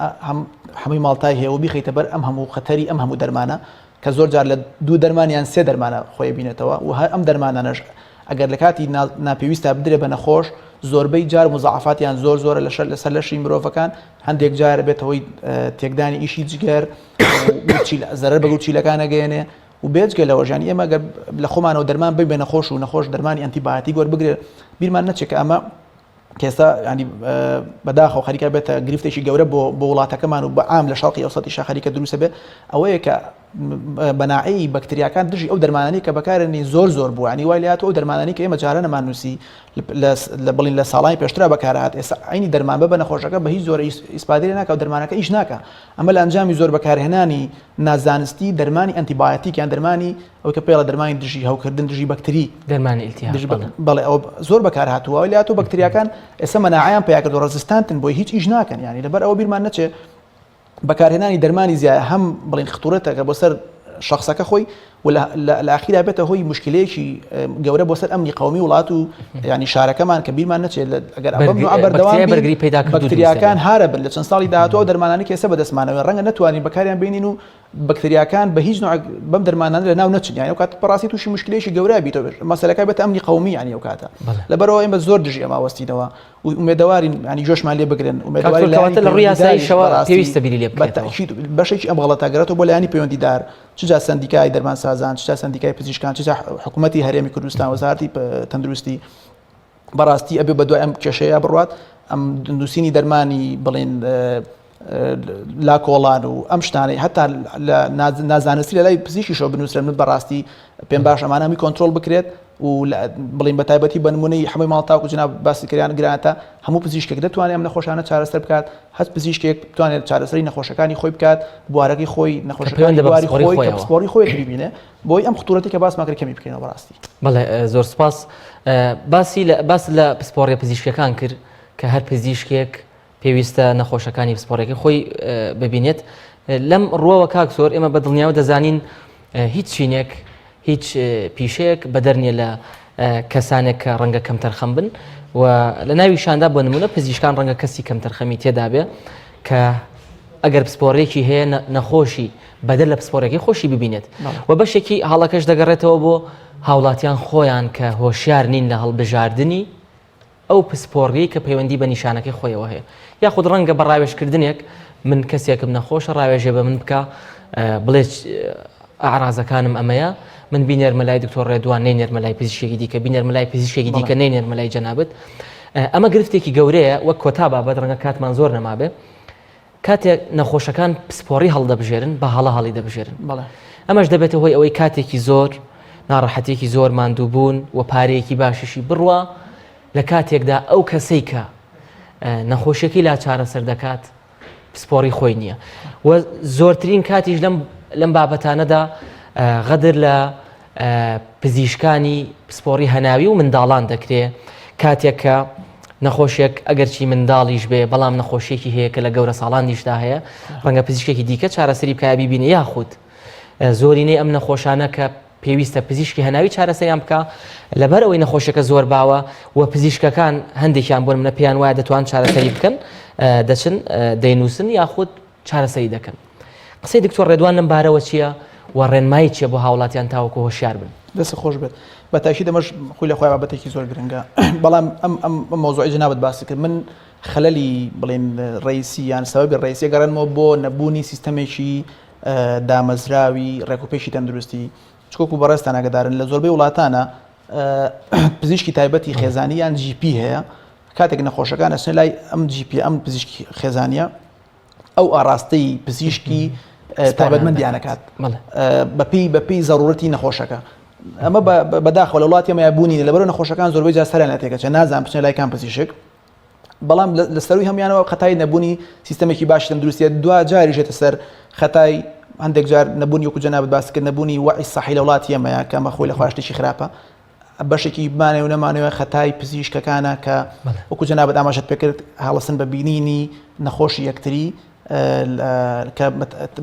هەمووی ماڵتای هەیە و بیخەیتە بەر ئەم هەموو خەتەری ئەم هەموو دەرمانە کە زۆر جار لە 2 دەرمانیان 3 دەرمانە خۆی بینێتەوە و هەر ئەم دەرمانانەش ئەگەر لە کاتی ناپێویستە بدرێ بە نەخۆش زۆربەی جار مزعفاتیان زۆرە لەسەر لەشی مرۆڤەکان هەندێک جار بێتەوەی تێکدانی ئیشی جگەر زەرەر بە گوچیلەکان ئەگەیەنێ و بێجگە لەوە ژیانی ئێمە لە خۆمانەوە دەرمان بێ نەخۆش و نەخۆش دەرمانی ئەنتیبایۆتیک وەربگرێ بیرمان نەچێت کە ئەمە کێستا ینی بەداخەوە خەریکە بێتە گرفتێکی گەورە بۆ وڵاتەکەمان و بە عام لە شەڵقی ئەوسەتی شاخەریکە دروستە بێت ئەوەیە کە بەناعی بەکتریاکان دژی ئەو دەرمانانی کە بەکارێنی زۆر بوو ینی وای لات ئەو دەرمانانی کە ئێمە جارە نەمان نووسی لە بڵین لە ساڵانی پێشترا بەکارهات ئێستا عینی دەرمان بە نەخۆشەکە بە هیچ زۆر ئیسپادێ ناکە و دەرمانەکە ئیش ناکە ئەمە لە ئەنجامی زۆر بەکارهێنانی نازانستی دەرمانی ئەنتیبایۆتیک یان دەرمانی ئەو کە پێڵە دەرمانی دژی هەوکردن دژی بەکتری دەرمانی ئیلتیهاب بەڵێ ئەو زۆر بەکار هاتووە وای لات و بەکتریاکان ئێستا مەناعیان پیا کرد و ڕەزیستانتن بۆی هیچ ئیش ناکەن ینی لەبەر ئەوە بیرمان نەچێ بەکارهێنانی دەرمانی زیایە هەم بڵین خطورەتەکە بۆ سەر شخصەکە خۆی و لە ئاخیرا بێتە هۆی مشکلەیەکی گەورە بۆ سەر ئەمنی قەومی وڵات و ینی شارەکەمان کە بیرمان نەچێت ئەگەر بەردەوام بەکتریاکان هارە بن لە چەند ساڵی داهاتوە دەرمانانی کە ئێستا بەدەستمانەوە ڕەنگە نەتوانین بەکاریان بینین و بەکتریاکان بە هیچ نوع بەم دەرمانان لە ناو نەچن یعنی ئەو کات بەڕاستی تووشی مشکلەیەکی گەورە بیتەوە مەسەلەکە بێتە ئەمنی قەومی یعنی ئەو کاتە لەبەرەوە ئێمە زۆر دژی ئەمە وەستینەوە و ئومێدەوارین ینی جۆشمان لێ بگرن ئومێدەواری لە ڕووی یاساییشەوە پێویستە بیری لێ بکرێتەوە بەشێکی ئەم غەڵەتەگەرێتەوە بۆ لایانی پەیوەندیدار چجا سندیکای دەرمان سازان چجا سندیکای پزیشکان چجا حکوومەتی هەرێمی کوردستان وەزارەتی تەندروستی بەڕاستی ئەبێ بە دوای ئەم کێشەیە بڕوات ئەم نووسینی دەرمانی بڵێن لا کۆڵان و ئەم شتانەی هەتا لە نازانستی لە لای پزیشکیشەوە بنووسرێن من بەڕاستی پێم باش ئەمانەمی کۆنتترۆل بکرێت و بڵین بە تایبەتی بە نمونەی هەمووی ماڵتاوکو جناب باسی کردیان گرانتە هەموو پزیشکێک دەتوانێت ئەم نەخۆشانە چارەسەر بکات هەست پزیشکێک بتوانێت چارەسەری نەخۆشەکانی خۆی بکات بوارەکەی خۆی نەخۆشەکانی خۆی پسپۆڕی خۆی ببینێ بۆی ئەم خطورەتی کە باس ماکرد کەمی بکەینەوە بەڕاستی بەڵێ زۆر سپاس باس لە پسپۆڕی پزیشکەکان کرد کە هەر پزیشکێک پێویستە نەخۆشەکانی پسپۆڕێکی خۆی ببینێت لەم ڕۆوە کاکسۆر ئێمە بە دڵنیاوە دەزانین هیچ چینێک هیچ پیشەیەک بەدەرنیە لە کەسانێک کە ڕەنگە کەم تەرخەم بن و لە ناویشاندا بۆ نمونە پزیشکان ڕەنگە کەسی کەم تەرخەمی تێدا بێ کە ئەگەر پسپۆڕێکی هەیە نەخۆشی بەدەر لە پسپۆڕێکی خۆشی ببینێت و بەشێکی هەڵەکەش دەگەڕێتەوە بۆ هاوڵاتیان خۆیان کە هۆشیار نین لە هەڵبژاردننی ئەو پسپۆڕی کە پەیوەندی بە نیشانەکەی خۆیەوە هەیە یاخود ڕەنگە بە ڕاوێژکردنێک من کەسێکم نەخۆشە ڕاوێژێ بە من بکە بڵێ ئاعرازەکانم ئەمەیە من بینێرمە لای دکتۆر ڕێدوان نێنێرمە لای پزیشکێکی دیکە بینێرمە لای پزیشکێکی دیکە نێنێرمە لای جەنابەت ئەمە گرفتێکی گەورەیە وەک کۆتا بابەت ڕەنگە کاتمان زۆر نەمابێ کاتێک نەخۆشەکان پسپۆڕی هەڵدەبژێرن بە هەڵی دەبژێرن ئەمەش دەبێتە هۆی ئەوەی کاتێکی زۆر ناڕەحەتێکی زۆر ماندووبوون و پارەیەکی باشیشی بڕوە لە کاتێکدا ئەو کەسەی کە نەخۆشیەکەی لا چارەسەر دەکات پسپۆڕی خۆی نییە و زۆرترین کاتیش لەم بابەتانەدا غەدر لە پزیشکانی پسپۆڕی هەناوی و منداڵان دەکرێت کاتێک کە نەخۆشیێک ئەگەرچی منداڵیش بێ بەڵام نەخۆشیێکی هەیە کە لە گەورە ساڵانیشدا هەیە ڕەنگە پزیشکێکی دیکە چارەسەری بکە بیبینە یاخود زۆرینەی ئەم نەخۆشانە کە پێویستە پزیشکی هەناوی چارەسەریان بکە لەبەر ئەوەی نەخۆشیەکە زۆر باوە و پزیشکەکان هەندێکیان بۆ منە پێیان وایە دەتوان چارەسەری بکەن دەچن دەینووسن یاخود چارەسەری دەکەن قسەی دکتۆر ڕێدوان لەم بارەوە چییە و ڕێنمایی چییە بۆ هاوڵاتیان تاوەکو هۆشیار بن دەست خۆش بێت بە تاکید دەمەش خۆی لە خۆی بابەتێکی زۆر گرنگە بەڵام ئەم مۆزوعی جەنابەت باسی کرد من خەلەلی بڵێن ڕئیسی یان سەبەبی ڕئیسی گەڕێنمەوە بۆ نەبوونی سیستەمێکی دامەزراوی ڕێکوپێکی تەندروستی چکۆک و بەڕێستان ئاگادارن لە زۆربەی وڵاتانە پزیشکی تایبەتی خێزانی یان GP هەیە کاتێک نەخۆشەکان ئەچنە لای ئەم GP ئەم پزیشکی خێزانیە ئەو ئاراستەی پزیشکی تایبەتمەندیانەکات بەپی زەڕورەتی نەخۆشەکە ئەمە بەداخەوە لە وڵاتی ئەمە بوونی لەبەرەوە نەخۆشەکان زۆربەی جار سەریان لە تێکەچێ نازانن بچنە لای کام پزیشک بەڵام لە سەروی هەمویانەوە خەتای نەبوونی سیستەمێکی باشی تەندروستیە دوا جاریژێتە سەر خەتای هەندێک جار نەبوونی وەکو جەنابەت باس کرد نەبوونی وعی سەحی لە وڵاتی ئەمەیە کە ئەمە خۆی لە خواشتێکی خراپە بەشێکی بمانێ و نەمانەوە خەتای پزیشکەکانە کە وەکو جەنابەت ئاماژەت پێکرد هەڵەسن بە بینینی نەخۆشی یەکتری کە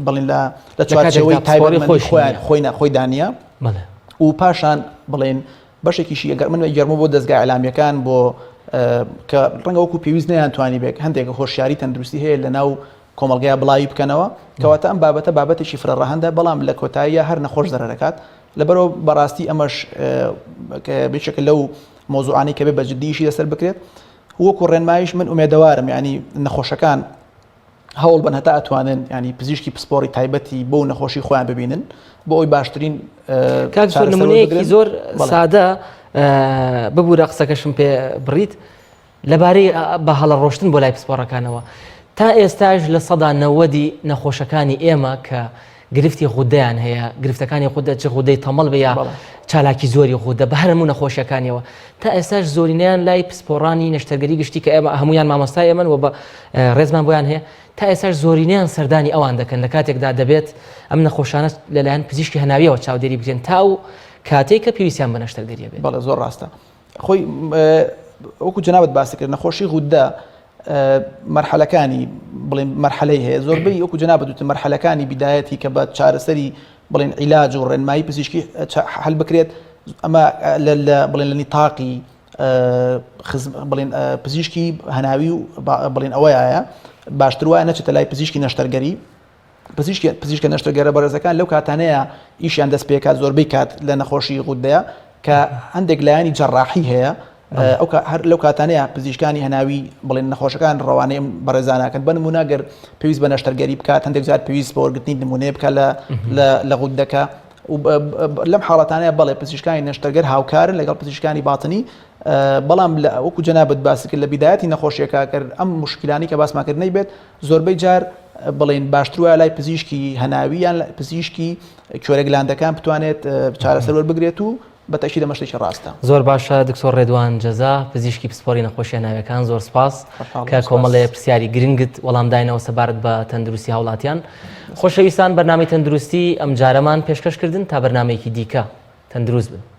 بڵین لە چوارچێوەی تایبەتمەندی خۆی دانیە و پاشان بڵێن بەشێکیشی ئەگەر من گەرمە بۆ دەستگای ئەعلامیەکان بۆ کە ڕەنگە وەکو پێویست نەیانتوانی بێت هەندێک هۆشیاری تەندروستی هەیە لە ناو کۆمەڵگەیە بڵاوی بکەنەوە کەواتە ئەم بابەتە بابەتێکی فرەڕەهەندە بەڵام لە کۆتاییە هەر نەخۆش دەرەکات لەبەرەوە بەڕاستی ئەمەش بێچەکە لەو مۆزوعانی کە بێ بەجددیشی لەسەر بکرێت وەکو ڕێنمایش من ئومێدەوارم ینی نەخۆشەکان هەوڵ بن هەتا ئەتوانن ینی پزیشکی پسپۆڕی تایبەتی بۆ نەخۆشی خۆیان ببینن بۆ ئەوی باشترین نمونەیەکی زۆر سادە ببوورە قسەکەشم پێ بڕیت لەبارەی بە هەڵە ڕۆشتن بۆ لای پسپۆڕەکانەوە تا ئێستاش لە سەدا 90 نەخۆشەکانی ئێمە کە گرفتی غودەیان هەیە گرفتەکانی خوددا چ غودەی تەمەڵ بە یا چالاکی زۆری غودە بە هەرموو نەخۆشیەکانیەوە تا ئێستاش زۆرینیان لای پسپۆڕانی نەشتەرگەری گشتی کە ئێمە هەمویان مامۆستای ئێمن و بە ڕێزمان بۆیان هەیە تا ئێستاش زۆرینیان سەردانی ئەوان دەکەن لە کاتێکدا دەبێت ئەم نەخۆشانە لەلایەن پزیشکی هەناویەوە چاودێری بکەن تا و کاتێک کە پێویستیان بە نەشتەرگەریە بێت بەڵێ زۆر ڕاستە خۆی وەکو جەنابەت باسی کرد نەخۆشی غودە مەرحەلەکانی بڵێن مەرحەلەی هەیە زۆربەی وەکو جەنابەت وتە مەرحەلەکانی بیدایەتی کە بە چارەسەری بڵێن عیلاج و ڕێنمایی پزیشکی هەل بکرێت ئەمە بڵێن لە نیتاقی بڵێن پزیشکی هەناوی و بڵێن ئەوەیە باشتر وایە نەچێتە لای پزیشکی نەشتەرگەری پزیشکە نەشتەرگەرە بەڕێزەکان لەو کاتانەیە ئیشیان دەست پێکات زۆربەی کات لە نەخۆشی غودەیە کە هەندێک لایانی جەڕاحی هەیە لەو کاتانەیە پزیشکانی هەناوی بڵێن نەخۆشەکان ڕەوانەیە بەڕێزاناکەن بە نمونەگەر پێویست بە نەشتەرگەری بکات هەندێک جار پێویست بە وەرگرتنی نمونەیە بکە لە غودەکە لەم حاڵەتانەیە بەڵێ پزیشکانی نەشتەرگەر هاوکارن لەگەڵ پزیشکانی باتنی بەڵام وەکو جەنابەت باسی کرد لە بیدایەتی نەخۆشیەکە کرد ئەم مشکلانی کە باسماکردنەی بێت زۆربەی جار بڵێن باشتر وایە لای پزیشکی هەناوی یان پزیشکی کۆرە گلاندەکان بتوانێت چارەسەر وەربگرێت و بەتەشی لە مەشتێکی ڕاستە زۆر باشە دکتۆر ڕێدوان جەزا پزیشکی پسپۆڕی نەخۆشیە ناویەکان زۆر سپاس کە کۆمەڵەیە پرسیاری گرنگت وەڵام داینەوە سەبارەت بە تەندروستی هاوڵاتیان خۆشەویستان بەرنامەی تەندروستی ئەم جارەمان پێشکەشکردن تا بەرنامەیەکی دیکە تەندروست بن